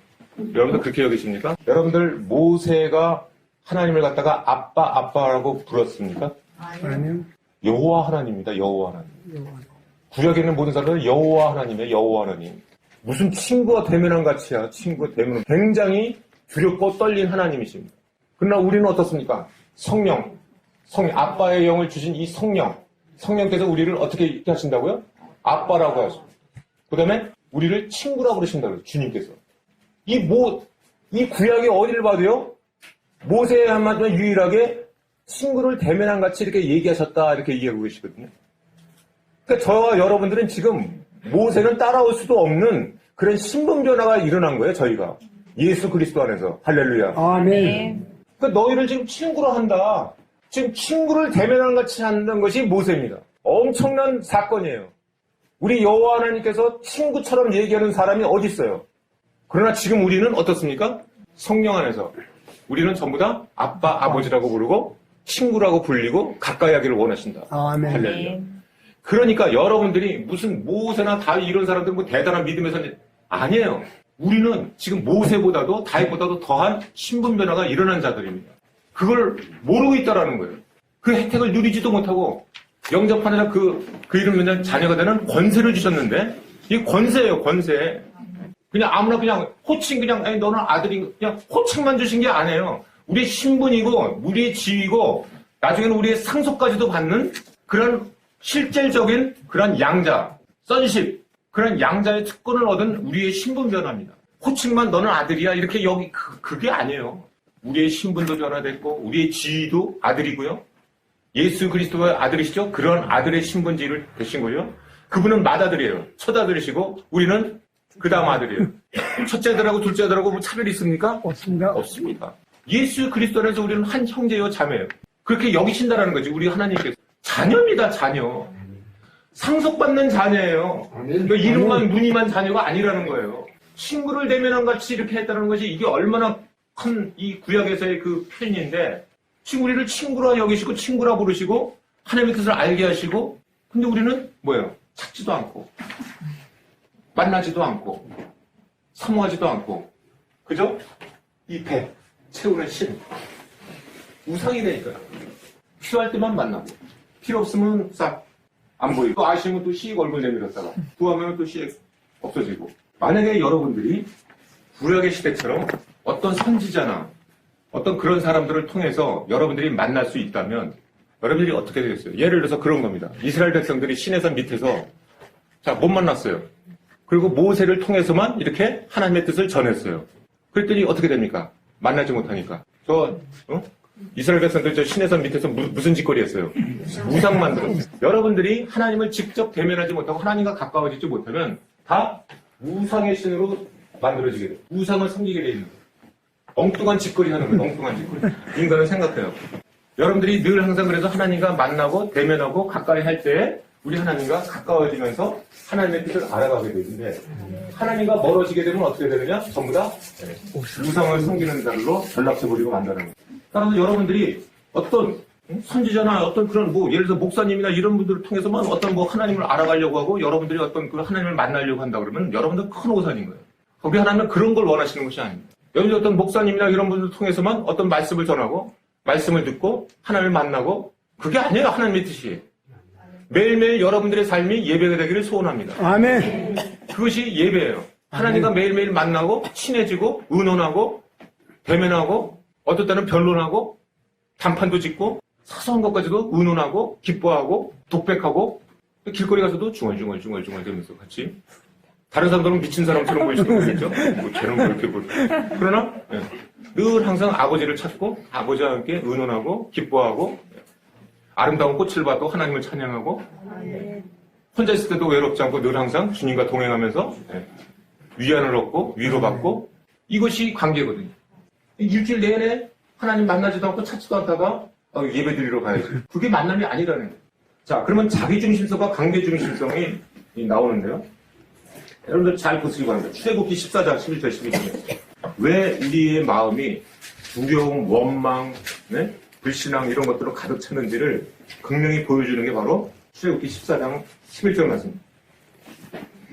여러분들 그렇게 여기십니까? 여러분들 모세가 하나님을 갖다가 아빠라고 불렀습니까? 아니요. 여호와 하나님입니다. 여호와 하나님. 구약에 있는 모든 사람들은 여호와 하나님이에요. 여호와 하나님. 무슨 친구와 대면한 같이야. 친구와 대면. 굉장히 두렵고 떨린 하나님이십니다. 그러나 우리는 어떻습니까? 성령, 아빠의 영을 주신 이 성령께서 우리를 어떻게 하신다고요? 아빠라고 하십니다. 그 다음에 우리를 친구라고 그러신다고요. 주님께서. 이 구약의 어디를 봐도요? 모세의 한마디로 유일하게 친구를 대면한 같이 이렇게 얘기하셨다, 이렇게 얘기하고 계시거든요. 그러니까 저와 여러분들은 지금 모세는 따라올 수도 없는 그런 신분 변화가 일어난 거예요, 저희가. 예수 그리스도 안에서. 할렐루야. 아멘. 그러니까 너희를 지금 친구로 한다. 지금 친구를 대면한 같이 한다는 것이 모세입니다. 엄청난 사건이에요. 우리 여호와 하나님께서 친구처럼 얘기하는 사람이 어디 있어요? 그러나 지금 우리는 어떻습니까? 성령 안에서 우리는 전부 다 아빠, 아버지라고 부르고 친구라고 불리고 가까이 하기를 원하신다. 아멘. 할렐루야. 그러니까 여러분들이 무슨 모세나 다윗 이런 사람들 뭐 대단한 믿음에서 아니에요. 우리는 지금 모세보다도 다윗보다도 더한 신분 변화가 일어난 자들입니다. 그걸 모르고 있다라는 거예요. 그 혜택을 누리지도 못하고 영접하느라 그 이름 맨날 자녀가 되는 권세를 주셨는데 이게 권세예요, 권세. 그냥 아무나 그냥 호칭 그냥 아니 너는 아들인 그냥 호칭만 주신 게 아니에요. 우리의 신분이고 우리의 지위고 나중에는 우리의 상속까지도 받는 그런 실질적인 그런 양자, 선십, 그런 양자의 특권을 얻은 우리의 신분 변화입니다. 호칭만 너는 아들이야 이렇게 여기 그게 아니에요. 우리의 신분도 변화됐고 우리의 지위도 아들이고요. 예수 그리스도의 아들이시죠? 그런 아들의 신분지를 되신 거예요. 그분은 맏아들이에요. 첫 아들이시고 우리는 그 다음 아들이에요. 첫째 아들하고 둘째 아들하고 뭐 차별이 있습니까? 없습니다. 없습니다. 예수 그리스도 안에서 우리는 한 형제요 자매예요. 그렇게 여기신다라는 거지. 우리 하나님께서. 자녀입니다. 자녀. 상속받는 자녀예요. 그러니까 이름만 무늬만 자녀가 아니라는 거예요. 친구를 대면한 같이 이렇게 했다는 것이 이게 얼마나 큰 이 구약에서의 그 표현인데 지금 우리를 친구라 여기시고 친구라 부르시고 하나님의 뜻을 알게 하시고 근데 우리는 뭐예요? 찾지도 않고 만나지도 않고 사모하지도 않고 그죠? 이 배 채우는 신 우상이 되니까요. 필요할 때만 만나고 필요 없으면 싹 안 보이고 또 아시면 또 시익 얼굴 내밀었다가 구하면 또 시익 없어지고 만약에 여러분들이 구약의 시대처럼 어떤 선지자나 어떤 그런 사람들을 통해서 여러분들이 만날 수 있다면 여러분들이 어떻게 되겠어요? 예를 들어서 그런 겁니다. 이스라엘 백성들이 시내산 밑에서 자, 못 만났어요. 그리고 모세를 통해서만 이렇게 하나님의 뜻을 전했어요. 그랬더니 어떻게 됩니까? 만나지 못하니까. 이스라엘 백성들 저 시내산 밑에서 무슨 짓거리 했어요? 우상 만들었어요. 여러분들이 하나님을 직접 대면하지 못하고 하나님과 가까워지지 못하면 다 우상의 신으로 만들어지게 돼요. 우상을 섬기게 돼 있는 거예요. 엉뚱한 짓거리 하는 거예요. 엉뚱한 짓거리. 인간은 생각해요. 여러분들이 늘 항상 그래서 하나님과 만나고 대면하고 가까이 할 때 우리 하나님과 가까워지면서 하나님의 뜻을 알아가게 되는데 하나님과 멀어지게 되면 어떻게 되느냐? 전부 다 우상을 섬기는 자들로 전락해버리고 만다는 거예요. 따라서 여러분들이 어떤 선지자나 어떤 그런 예를 들어서 목사님이나 이런 분들을 통해서만 어떤 하나님을 알아가려고 하고 여러분들이 어떤 그 하나님을 만나려고 한다 그러면 여러분들 큰 오산인 거예요. 우리 하나님은 그런 걸 원하시는 것이 아닙니다. 여러분들 어떤 목사님이나 이런 분들 통해서만 어떤 말씀을 전하고 말씀을 듣고 하나님을 만나고 그게 아니에요. 하나님의 뜻이. 매일매일 여러분들의 삶이 예배가 되기를 소원합니다. 아멘. 그것이 예배예요. 하나님과 매일매일 만나고 친해지고 의논하고 대면하고 어떨 때는 변론하고 단판도 짓고 사소한 것까지도 의논하고 기뻐하고 독백하고 길거리 가서도 중얼중얼 대면서 같이 다른 사람들은 미친 사람처럼 보일 수도 있겠죠. 쟤는 그렇게 보일. 그러나 늘 항상 아버지를 찾고 아버지와 함께 의논하고 기뻐하고 아름다운 꽃을 봐도 하나님을 찬양하고 혼자 있을 때도 외롭지 않고 늘 항상 주님과 동행하면서 위안을 얻고 위로받고 이것이 관계거든요. 일주일 내내 하나님 만나지도 않고 찾지도 않다가 예배 드리러 가야지. 그게 만남이 아니라는 거예요. 자, 그러면 자기중심성과 관계중심성이 나오는데요. 여러분들 잘 보시기 바랍니다. 출애굽기 14장 11절 12절에 왜 우리의 마음이 두려움, 원망, 불신앙 이런 것들로 가득 찼는지를 극명히 보여주는 게 바로 출애굽기 14장 11절 말씀입니다.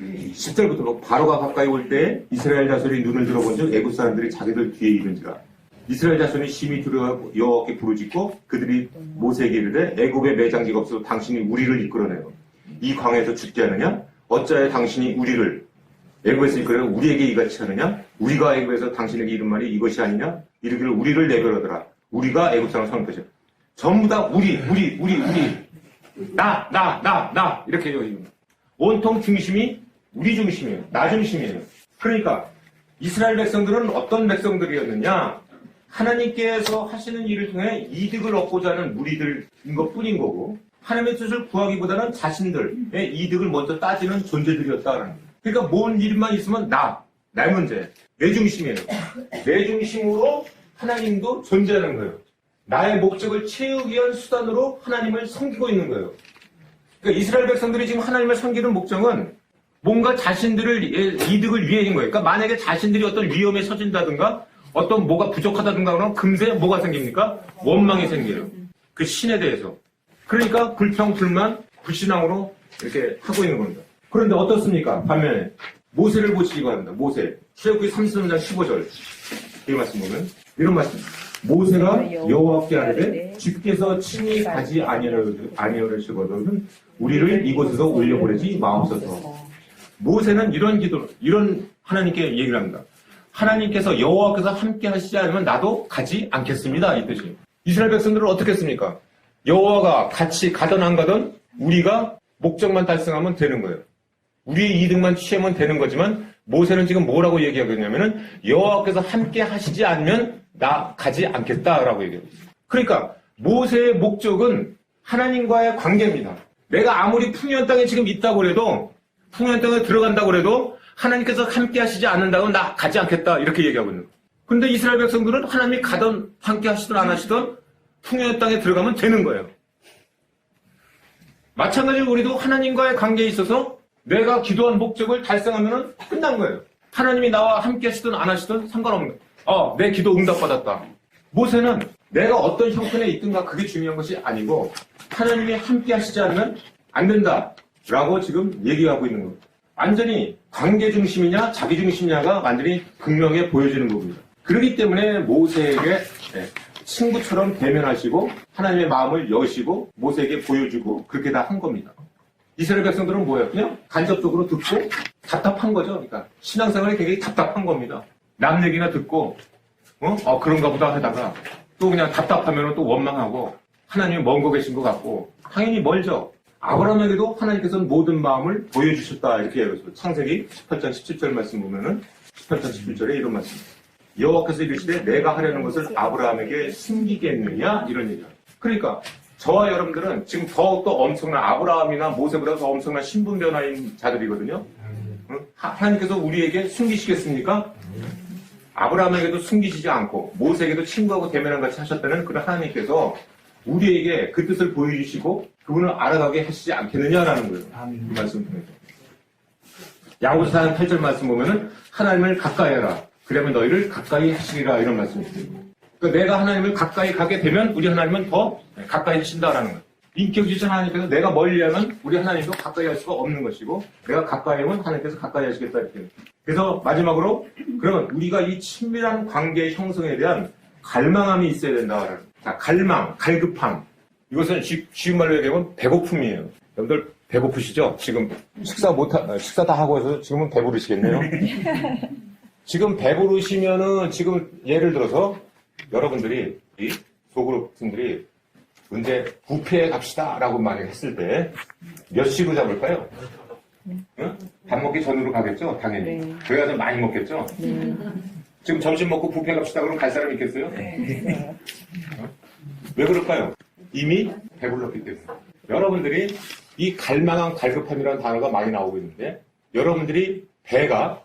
10절부터 바로가 가까이 올 때 이스라엘 자손이 눈을 들어본즉 애굽 사람들이 자기들 뒤에 이른지라. 이스라엘 자손이 심히 두려워 여호와께 부르짖고 그들이 모세에게 이르되 애굽에 매장지가 없어서 당신이 우리를 이끌어내요. 이 광야에서 죽게 하느냐? 어찌하여 당신이 우리를 애굽에서 이끌어 우리에게 이같이 하느냐? 우리가 애굽에서 당신에게 이른 말이 이것이 아니냐? 이르기를 우리를 내버려더라. 우리가 애굽 사람을 사는 것이죠. 전부 다 우리 나 이렇게 해요. 온통 중심이 우리 중심이에요. 나 중심이에요. 그러니까 이스라엘 백성들은 어떤 백성들이었느냐? 하나님께서 하시는 일을 통해 이득을 얻고자 하는 무리들인 것뿐인 거고 하나님의 뜻을 구하기보다는 자신들의 이득을 먼저 따지는 존재들이었다는 거예요. 그러니까 뭔 일만 있으면 나의 문제, 내 중심이에요. 내 중심으로 하나님도 존재하는 거예요. 나의 목적을 채우기 위한 수단으로 하나님을 섬기고 있는 거예요. 그러니까 이스라엘 백성들이 지금 하나님을 섬기는 목적은 뭔가 자신들을 이득을 위해인 거예요. 그러니까 만약에 자신들이 어떤 위험에 처진다든가 어떤 뭐가 부족하다든가 그러면 금세 뭐가 생깁니까? 원망이 생겨요. 그 신에 대해서. 그러니까 불평, 불만, 불신앙으로 이렇게 하고 있는 겁니다. 그런데 어떻습니까? 반면에 모세를 보시기 바랍니다. 모세. 출애굽기 33장 15절. 이 말씀 보면 이런 말씀. 모세가 여호와께 아뢰되 주께서 친히 가지 아니하시거든 우리를 이곳에서 올려보내지 마옵소서. 모세는 이런 하나님께 얘기를 합니다. 하나님께서 여호와께서 함께 하시지 않으면 나도 가지 않겠습니다. 이 뜻이에요. 이스라엘 백성들은 어떻게 했습니까? 여호와가 같이 가든 안 가든 우리가 목적만 달성하면 되는 거예요. 우리의 이득만 취하면 되는 거지만 모세는 지금 뭐라고 얘기하고 있냐면은 여호와께서 함께 하시지 않으면 나 가지 않겠다라고 얘기하고 있어요. 그러니까 모세의 목적은 하나님과의 관계입니다. 내가 아무리 풍요한 땅에 지금 있다고 해도 풍요한 땅에 들어간다고 해도 하나님께서 함께 하시지 않는다면 나 가지 않겠다 이렇게 얘기하고 있는 거예요. 그런데 이스라엘 백성들은 하나님이 가든 함께 하시든 안 하시든 풍요한 땅에 들어가면 되는 거예요. 마찬가지로 우리도 하나님과의 관계에 있어서 내가 기도한 목적을 달성하면 끝난 거예요. 하나님이 나와 함께 하시든 안 하시든 상관없는 거예요. 내 기도 응답받았다. 모세는 내가 어떤 형편에 있든가 그게 중요한 것이 아니고 하나님이 함께 하시지 않으면 안 된다라고 지금 얘기하고 있는 겁니다. 완전히 관계 중심이냐 자기 중심이냐가 완전히 극명하게 보여지는 겁니다. 그렇기 때문에 모세에게 친구처럼 대면하시고 하나님의 마음을 여시고 모세에게 보여주고 그렇게 다 한 겁니다. 이스라엘 백성들은 뭐예요? 그냥 간접적으로 듣고 답답한 거죠. 그러니까 신앙생활이 굉장히 답답한 겁니다. 남 얘기나 듣고 그런가 보다 하다가 또 그냥 답답하면 또 원망하고 하나님이 먼 거 계신 것 같고 당연히 멀죠. 아브라함에게도 하나님께서는 모든 마음을 보여주셨다 이렇게 얘기해요. 창세기 18장 17절 말씀 보면은 18장 17절에 이런 말씀. 여호와께서 이르시되 내가 하려는 것을 아브라함에게 숨기겠느냐 이런 얘기예요. 그러니까 저와 여러분들은 지금 더욱더 엄청난 아브라함이나 모세보다 더 엄청난 신분 변화인 자들이거든요. 하나님께서 우리에게 숨기시겠습니까? 아브라함에게도 숨기시지 않고 모세에게도 친구하고 대면한 같이 하셨다는 그런 하나님께서 우리에게 그 뜻을 보여주시고 그분을 알아가게 하시지 않겠느냐라는 거예요. 이 말씀 통해서. 야고보서 4장 8절 말씀 보면은 하나님을 가까이 해라. 그러면 너희를 가까이 하시리라 이런 말씀이 있어요. 그러니까 내가 하나님을 가까이 가게 되면 우리 하나님은 더 가까이 하신다라는 거예요. 인격지신 하나님께서 내가 멀리하면 우리 하나님도 가까이 할 수가 없는 것이고 내가 가까이 하면 하나님께서 가까이 하시겠다 이렇게. 그래서 마지막으로 그러면 우리가 이 친밀한 관계의 형성에 대한 갈망함이 있어야 된다라는 거예요. 자, 갈망, 갈급함. 이것은 쉬운 말로 얘기하면 배고픔이에요. 여러분들 배고프시죠? 지금 식사 다 하고 해서 지금은 배부르시겠네요. 지금 배부르시면은 지금 예를 들어서 여러분들이 이 소그룹 분들이 언제 뷔페에 갑시다라고 만약 했을 때 몇 시로 잡을까요? 응? 밥 먹기 전으로 가겠죠? 당연히. 네. 저희가 좀 많이 먹겠죠? 지금 점심 먹고 뷔페 갑시다 그러면 갈 사람 있겠어요? 네. 왜 그럴까요? 이미 배불렀기 때문에. 여러분들이 이 갈망한 갈급함이라는 단어가 많이 나오고 있는데 여러분들이 배가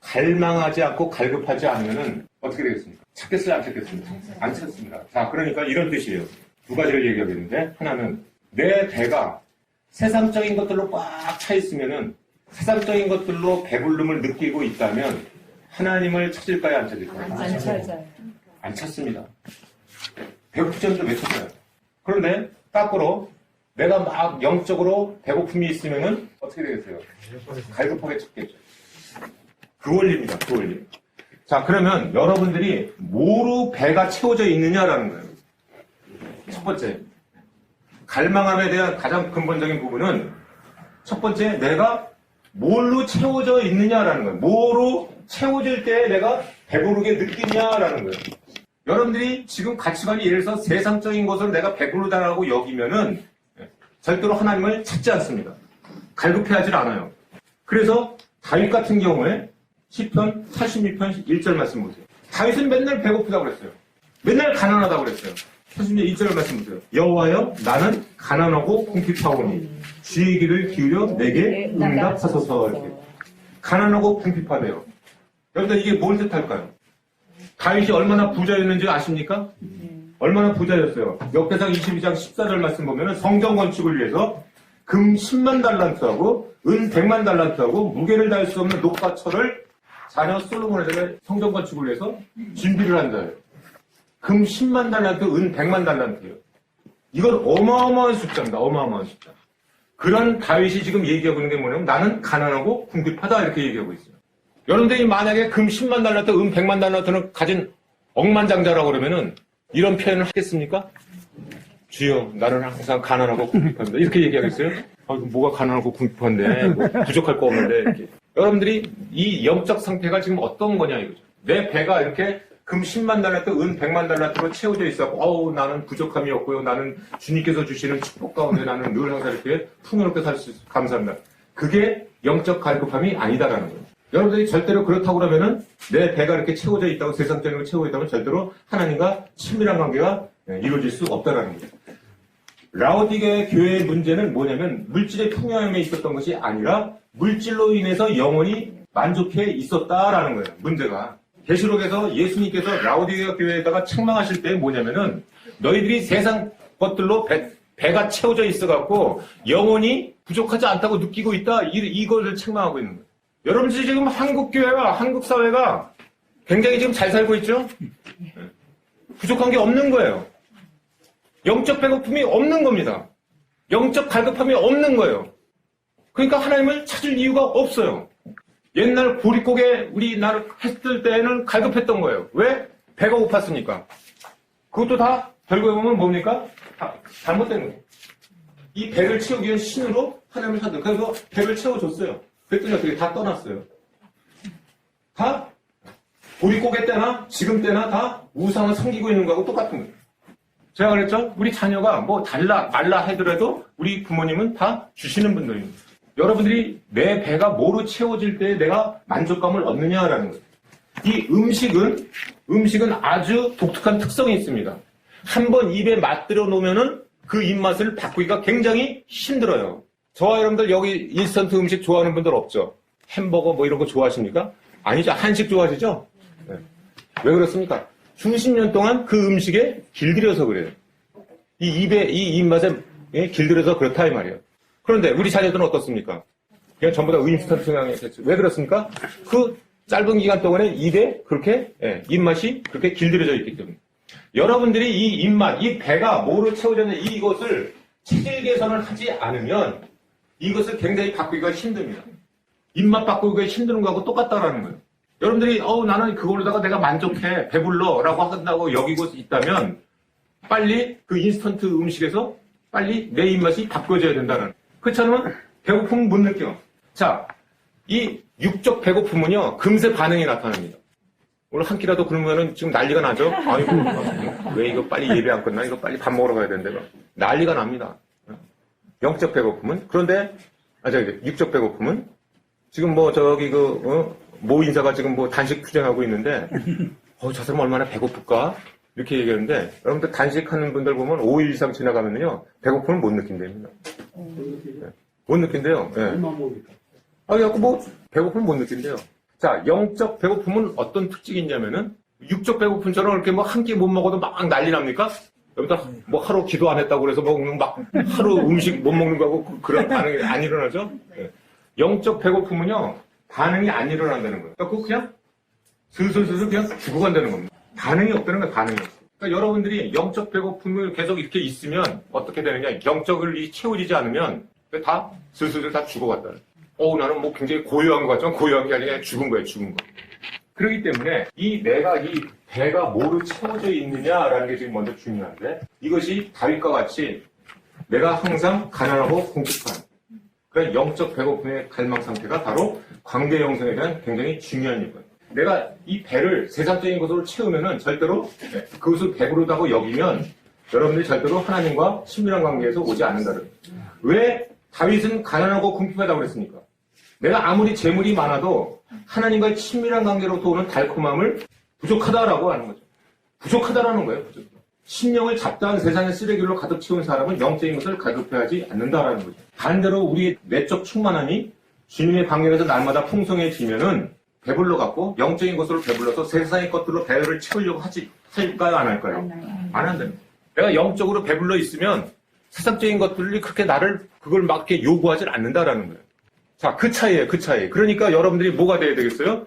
갈망하지 않고 갈급하지 않으면은 어떻게 되겠습니까? 찾겠어요? 안 찾겠습니까? 안 찾습니다. 자, 그러니까 이런 뜻이에요. 두 가지를 얘기하겠는데 하나는 내 배가 세상적인 것들로 꽉 차 있으면은 세상적인 것들로 배불름을 느끼고 있다면 하나님을 찾을까요? 안 찾을까요? 안 찾아요. 안 찾습니다. 배고프지 않는데 왜 찾아요? 그런데 거꾸로 내가 막 영적으로 배고픔이 있으면은 어떻게 되겠어요? 갈급하게 찾겠죠. 그 원리입니다. 그 원리. 자, 그러면 여러분들이 뭐로 배가 채워져 있느냐라는 거예요. 첫 번째, 갈망함에 대한 가장 근본적인 부분은 첫 번째, 내가 뭘로 채워져 있느냐라는 거예요. 뭐로 채워질 때 내가 배부르게 느끼냐라는 거예요. 여러분들이 지금 가치관이 예를 들어서 세상적인 것을 내가 배부르다라고 여기면은 절대로 하나님을 찾지 않습니다. 갈급해하지 않아요. 그래서 다윗 같은 경우에 시편 86편 1절 말씀 보세요. 다윗은 맨날 배고프다고 그랬어요. 맨날 가난하다고 그랬어요. 86편 1절 말씀 보세요. 여호와여 나는 가난하고 궁핍하오니 주의 귀를 기울여 내게 응답하소서. 이렇게. 가난하고 궁핍하대요. 여러분들 이게 뭘 뜻할까요? 다윗이 얼마나 부자였는지 아십니까? 얼마나 부자였어요. 역대상 22장 14절 말씀 보면 성전 건축을 위해서 금 10만 달란트하고 은 100만 달란트하고 무게를 다할 수 없는 녹화철을 자녀 솔로몬에게 성전 건축을 위해서 준비를 한다요. 금 10만 달란트, 은 100만 달란트예요. 이건 어마어마한 숫자입니다. 어마어마한 숫자. 그런 다윗이 지금 얘기하고 있는 게 뭐냐면 나는 가난하고 궁핍하다 이렇게 얘기하고 있어요. 여러분들이 만약에 금 10만 달란트, 은 100만 달란트를 가진 억만장자라고 그러면은 이런 표현을 하겠습니까? 주여, 나는 항상 가난하고 궁핍합니다. 이렇게 얘기하겠어요? 뭐가 가난하고 궁핍한데, 뭐 부족할 거 없는데, 이렇게. 여러분들이 이 영적 상태가 지금 어떤 거냐 이거죠. 내 배가 이렇게 금 10만 달란트, 은 100만 달란트로 채워져 있었고, 나는 부족함이 없고요. 나는 주님께서 주시는 축복 가운데 나는 늘 항상 이렇게 풍요롭게 살 수 있어서 감사합니다. 그게 영적 갈급함이 아니다라는 거예요. 여러분들이 절대로 그렇다고 그러면은 내 배가 이렇게 채워져 있다고 세상적인 걸 채우고 있다면 절대로 하나님과 친밀한 관계가 이루어질 수 없다라는 거예요. 라오디게 교회의 문제는 뭐냐면 물질의 풍요함에 있었던 것이 아니라 물질로 인해서 영혼이 만족해 있었다라는 거예요. 문제가. 계시록에서 예수님께서 라오디게 교회에다가 책망하실 때 뭐냐면은 너희들이 세상 것들로 배가 채워져 있어갖고 영혼이 부족하지 않다고 느끼고 있다. 이거를 책망하고 있는 거예요. 여러분들이 지금 한국 교회와 한국 사회가 굉장히 지금 잘 살고 있죠? 부족한 게 없는 거예요. 영적 배고픔이 없는 겁니다. 영적 갈급함이 없는 거예요. 그러니까 하나님을 찾을 이유가 없어요. 옛날 보릿고개 우리나라 했을 때는 갈급했던 거예요. 왜? 배가 고팠으니까. 그것도 다 결국에 보면 뭡니까? 다 잘못된 거예요. 이 배를 채우기 위한 신으로 하나님을 찾는 거예요. 그래서 배를 채워줬어요. 그랬더니 어떻게 다 떠났어요. 다 보릿고개 때나 지금 때나 다 우상을 섬기고 있는 거하고 똑같은 거예요. 제가 그랬죠? 우리 자녀가 뭐 말라 하더라도 우리 부모님은 다 주시는 분들입니다. 여러분들이 내 배가 뭐로 채워질 때 내가 만족감을 얻느냐라는 거예요. 이 음식은 아주 독특한 특성이 있습니다. 한번 입에 맛들어 놓으면은 그 입맛을 바꾸기가 굉장히 힘들어요. 저와 여러분들 여기 인스턴트 음식 좋아하는 분들 없죠? 햄버거 뭐 이런 거 좋아하십니까? 아니죠. 한식 좋아하시죠? 네. 왜 그렇습니까? 수십 년 동안 그 음식에 길들여서 그래요. 이 입맛에 길들여서 그렇다 이 말이에요. 그런데 우리 자녀들은 어떻습니까? 그냥 전부 다 인스턴트 성향이었죠. 왜 그렇습니까? 그 짧은 기간 동안에 입에 그렇게 입맛이 그렇게 길들여져 있기 때문에 여러분들이 이 입맛, 이 배가 뭐로 채워졌는지 이것을 체질 개선을 하지 않으면 이것을 굉장히 바꾸기가 힘듭니다. 입맛 바꾸기가 힘든 거하고 똑같다라는 거예요. 여러분들이 나는 그걸로다가 내가 만족해, 배불러라고 한다고 여기고 있다면 빨리 그 인스턴트 음식에서 빨리 내 입맛이 바꿔져야 된다는. 그렇지 않으면 배고픔은 못 느껴. 자, 이 육적 배고픔은요 금세 반응이 나타납니다. 오늘 한 끼라도 그러면은 지금 난리가 나죠? 아이고, 왜 이거 빨리 예배 안 끝나? 이거 빨리 밥 먹으러 가야 되는데. 난리가 납니다. 영적 배고픔은. 그런데, 육적 배고픔은 지금 모 인사가 지금 뭐 단식 투쟁하고 있는데, 저 사람 얼마나 배고플까? 이렇게 얘기하는데, 여러분들 단식하는 분들 보면 5일 이상 지나가면요, 배고픔을 못 느낀답니다. 못 느낀대요. 그래갖고 배고픔을 못 느낀대요. 자, 영적 배고픔은 어떤 특징이 있냐면은, 육적 배고픔처럼 이렇게 한 끼 못 먹어도 막 난리 납니까? 여러분들 하루 기도 안 했다고 그래서 하루 음식 못 먹는 거하고 그런 반응이 안 일어나죠? 네. 영적 배고픔은요, 반응이 안 일어난다는 거예요. 그러니까 그냥 슬슬 그냥 죽어간다는 겁니다. 반응이 없다는 거예요, 반응이. 그러니까 여러분들이 영적 배고픔을 계속 이렇게 있으면 어떻게 되느냐, 영적을 채워지지 않으면 다 슬슬 다 죽어간다는 거예요. 나는 굉장히 고요한 것 같지만 고요한 게 아니라 죽은 거예요, 죽은 거. 그렇기 때문에 이 배가 뭐로 채워져 있느냐라는 게 지금 먼저 중요한데 이것이 다윗과 같이 내가 항상 가난하고 궁핍한 그런 영적 배고픔의 갈망 상태가 바로 관계 형성에 대한 굉장히 중요한 일이거든요. 내가 이 배를 세상적인 것으로 채우면은 절대로 그것을 배부르다고 여기면 여러분들이 절대로 하나님과 친밀한 관계에서 오지 않는다는 거예요. 왜 다윗은 가난하고 궁핍하다고 그랬습니까? 내가 아무리 재물이 많아도 하나님과의 친밀한 관계로부터 오는 달콤함을 부족하다라고 하는 거죠. 부족하다라는 거예요. 심령을 잡다한 세상의 쓰레기로 가득 채운 사람은 영적인 것을 가급해하지 않는다라는 거죠. 반대로 우리의 내적 충만함이 주님의 관계에서 날마다 풍성해지면은 배불러갖고 영적인 것으로 배불러서 세상의 것들로 배를 채우려고 할까요? 안 할까요? 안 한다는 거예요. 내가 영적으로 배불러 있으면 세상적인 것들이 그렇게 그걸 막 이렇게 요구하지 않는다라는 거예요. 자, 그 차이예요, 그 차이. 그러니까 여러분들이 뭐가 돼야 되겠어요?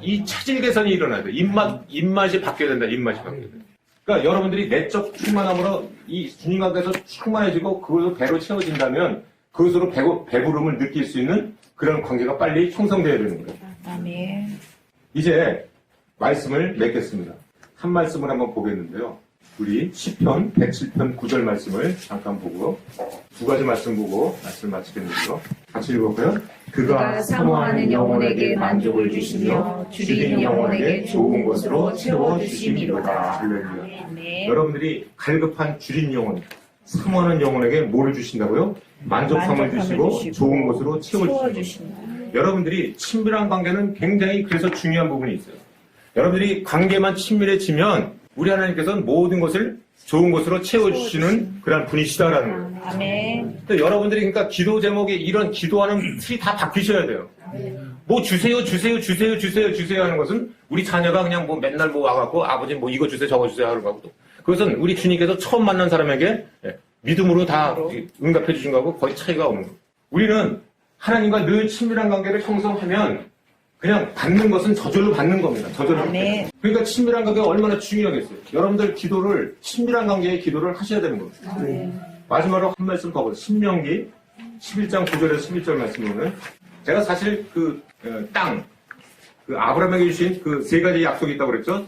이 체질 개선이 일어나야 돼. 입맛이 바뀌어야 된다, 입맛이 바뀌어야 돼. 그러니까 여러분들이 내적 충만함으로 이 주님 관계에서 충만해지고 그것으로 배로 채워진다면 그것으로 배부름을 느낄 수 있는 그런 관계가 빨리 형성돼야 되는 거예요. 아멘. 이제 말씀을 맺겠습니다. 한 말씀을 한번 보겠는데요. 우리 시편 107편 9절 말씀을 잠깐 보고 두 가지 말씀 보고 말씀을 마치겠는데요. 같이 읽어볼까요? 그가 사모하는 영혼에게 만족을 주시며 줄인 영혼에게 좋은 것으로 채워주심이로다. 네. 여러분들이 갈급한 줄인 영혼, 사모하는 영혼에게 뭐를 주신다고요? 만족함을 주시고 좋은 것으로 채워주신다. 여러분들이 친밀한 관계는 굉장히 그래서 중요한 부분이 있어요. 여러분들이 관계만 친밀해지면 우리 하나님께서는 모든 것을 좋은 것으로 채워주시는 그런 분이시다라는 거예요. 아멘. 여러분들이 그러니까 기도 제목에 이런 기도하는 틀이 다 바뀌셔야 돼요. 뭐 주세요 하는 것은 우리 자녀가 그냥 맨날 와갖고 아버지 이거 주세요 저거 주세요 하는 거고 그것은 우리 주님께서 처음 만난 사람에게 믿음으로 다 응답해 주신 거하고 거의 차이가 없는 거예요. 우리는 하나님과 늘 친밀한 관계를 형성하면 그냥 받는 것은 저절로 받는 겁니다. 저절로. 아멘. 그러니까 친밀한 관계가 얼마나 중요하겠어요. 여러분들 친밀한 관계의 기도를 하셔야 되는 겁니다. 마지막으로 한 말씀 더 보세요. 신명기 11장 9절에서 11절 말씀으로는 제가 사실 아브라함에게 주신 그 세 가지 약속이 있다고 그랬죠.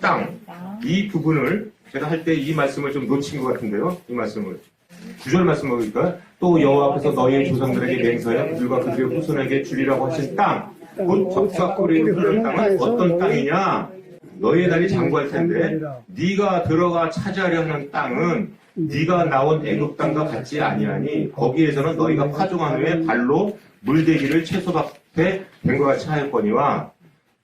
이 부분을 제가 할 때 이 말씀을 좀 놓친 것 같은데요. 이 말씀을. 9절 말씀 보니까 또 여호와께서 너희의 조상들에게 맹세하여 그들과 그들의 후손에게 주리라고 하신 땅 곧 젖과 꿀이 흐르는 땅은 어떤 땅이냐? 너희의 날이 장구할 텐데 네가 들어가 차지하려 하는 땅은 네가 나온 애굽 땅과 같지 아니하니 거기에서는 너희가 파종한 후에 발로 물대기를 채소밭에 된것 같이 하였거니와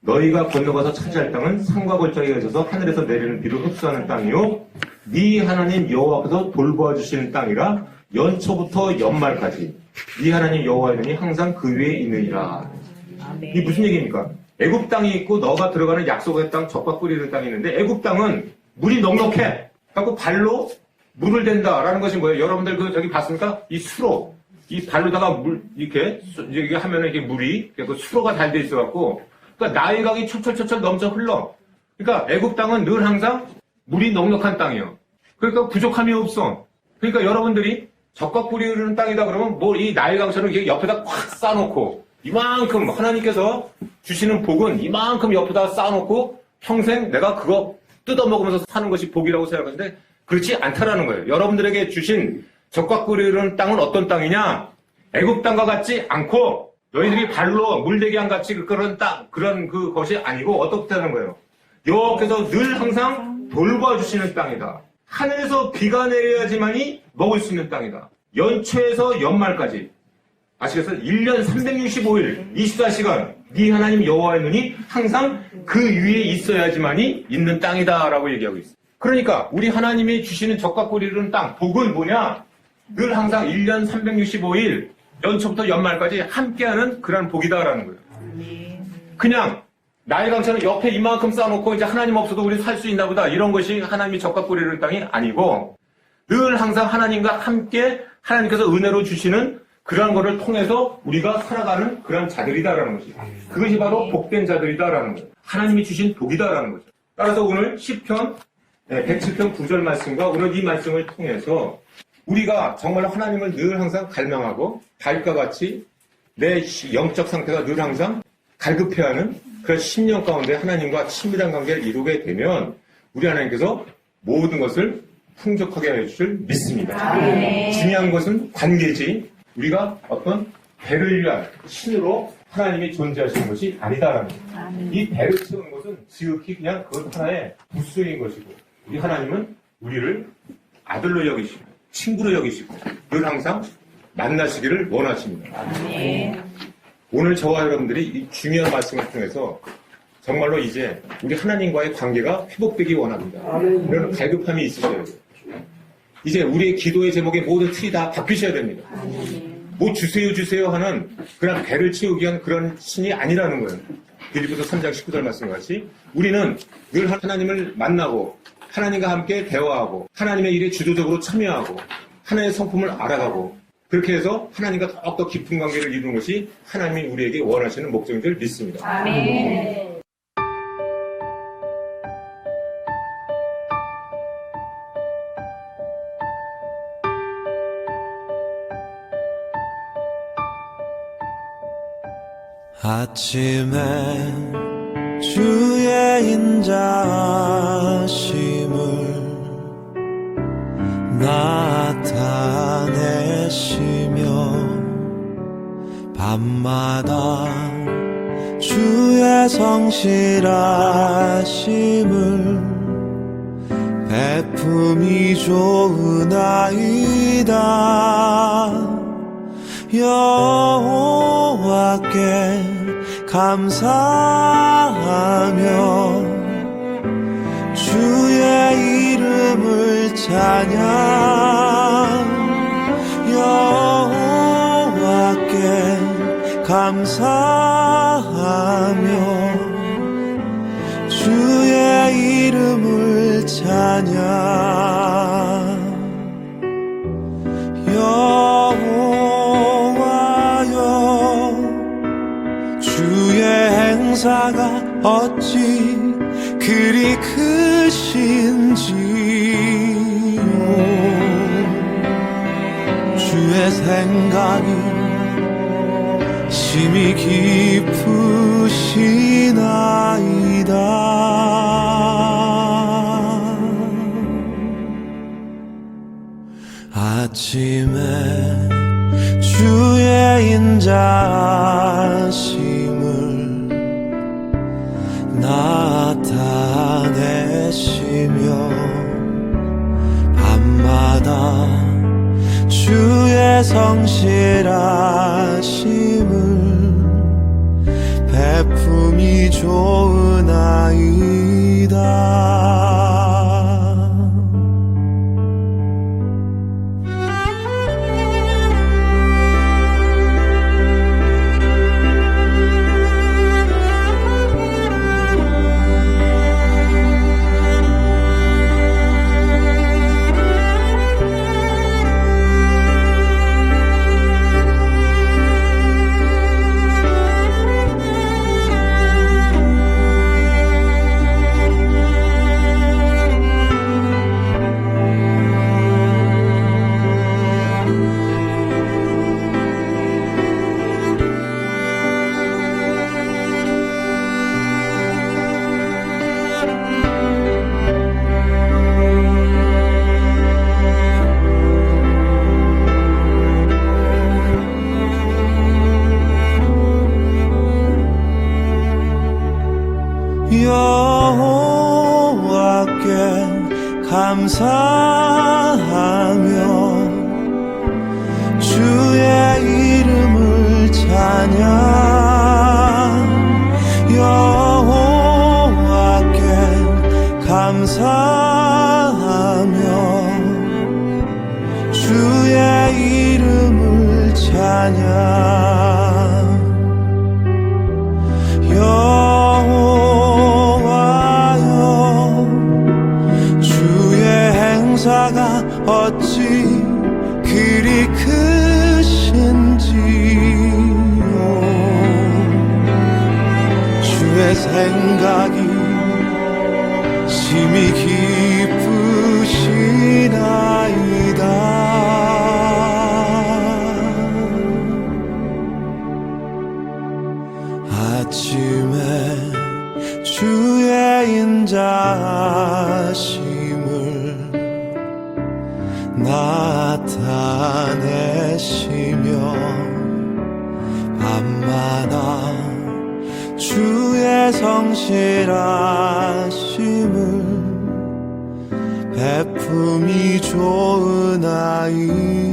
너희가 건너가서 차지할 땅은 산과 골짜기에 젖어서 하늘에서 내리는 비를 흡수하는 땅이요 네 하나님 여호와께서 돌보아 주시는 땅이라 연초부터 연말까지 네 하나님 여호와의 눈이 항상 그 위에 있느니라. 이게 무슨 얘기입니까? 애굽 땅이 있고 너가 들어가는 약속의 땅, 젖과 뿌리는 땅이 있는데 애굽 땅은 물이 넉넉해. 그래서 발로 물을 댄다라는 것이 뭐예요? 여러분들 저기 봤습니까? 이 수로, 이 발로다가 물 이렇게 하면은 이게 물이 그 수로가 잘 돼 있어갖고, 그러니까 나일강이 철철철철 넘쳐 흘러. 그러니까 애굽 땅은 늘 항상 물이 넉넉한 땅이에요. 그러니까 부족함이 없어. 그러니까 여러분들이 젖과 뿌리 흐르는 땅이다 그러면 뭐 이 나일강처럼 이렇게 옆에다 꽉 쌓아놓고 이만큼 하나님께서 주시는 복은 이만큼 옆에다 쌓아놓고 평생 내가 그거 뜯어먹으면서 사는 것이 복이라고 생각하는데 그렇지 않다라는 거예요. 여러분들에게 주신 젖과 꿀이 흐르는 땅은 어떤 땅이냐? 애굽 땅과 같지 않고 너희들이 발로 물대기한 같이 그런 땅, 그런 그것이 아니고 어떻다는 거예요? 여호와께서 늘 항상 돌봐 주시는 땅이다. 하늘에서 비가 내려야지만이 먹을 수 있는 땅이다. 연초에서 연말까지. 아시겠어요? 1년 365일 24시간 네 하나님 여호와의 눈이 항상 그 위에 있어야지만이 있는 땅이다라고 얘기하고 있어요. 그러니까 우리 하나님이 주시는 젖과 꿀이 흐르는 땅, 복은 뭐냐? 늘 항상 1년 365일 연초부터 연말까지 함께하는 그런 복이다라는 거예요. 그냥 나일강처럼 옆에 이만큼 쌓아놓고 이제 하나님 없어도 우리 살 수 있나 보다 이런 것이 하나님이 젖과 꿀이 흐르는 땅이 아니고 늘 항상 하나님과 함께 하나님께서 은혜로 주시는 그러한 것을 통해서 우리가 살아가는 그런 자들이다라는 것이죠. 그것이 바로 복된 자들이다라는 거죠. 하나님이 주신 복이다라는 거죠. 따라서 오늘 시편 107편 9절 말씀과 오늘 이 말씀을 통해서 우리가 정말 하나님을 늘 항상 갈망하고 다윗과 같이 내 영적 상태가 늘 항상 갈급해하는 그런 심령 가운데 하나님과 친밀한 관계를 이루게 되면 우리 하나님께서 모든 것을 풍족하게 해주실 믿습니다. 중요한 것은 관계지 우리가 어떤 배를 위한 신으로 하나님이 존재하시는 것이 아니다라는 거예요. 이 배를 채우는 것은 지극히 그냥 그것 하나의 부수인 것이고 우리 하나님은 우리를 아들로 여기시고 친구로 여기시고 늘 항상 만나시기를 원하십니다. 오늘 저와 여러분들이 이 중요한 말씀을 통해서 정말로 이제 우리 하나님과의 관계가 회복되기 원합니다. 이런 갈급함이 있으셔야 돼요. 이제 우리의 기도의 제목의 모든 틀이 다 바뀌셔야 됩니다. 뭐 주세요 하는 그런 배를 채우기 위한 그런 신이 아니라는 거예요. 빌립보서 3장 19절 말씀같이 우리는 늘 하나님을 만나고 하나님과 함께 대화하고 하나님의 일에 주도적으로 참여하고 하나님의 성품을 알아가고 그렇게 해서 하나님과 더욱더 깊은 관계를 이루는 것이 하나님이 우리에게 원하시는 목적인 줄 믿습니다. 아멘. 아침에 주의 인자하심을 나타내시며 밤마다 주의 성실하심을 베품이 좋으나이다. 여호와께 감사하며 주의 이름을 찬양 여호와께 감사하며 주의 이름을 찬양 주의 행사가 어찌 그리 크신지요. 주의 생각이 심히 깊으시나이다. 아침에 주의 인자하심을 나타내시며 밤마다 성실하심을 베품이 좋은 아이다. 여호와께 감사하며 주의 이름을 찬양. 여호와께 감사하며 주의 이름을 찬양. 여호와여 주의 행사가 어찌 그리 크신지요. 주의 생각이 심히 깊으시나이다. 아침에 주의 인자하심을 나타내시며 밤마다 주의 성실하심을 베품이 좋은 아이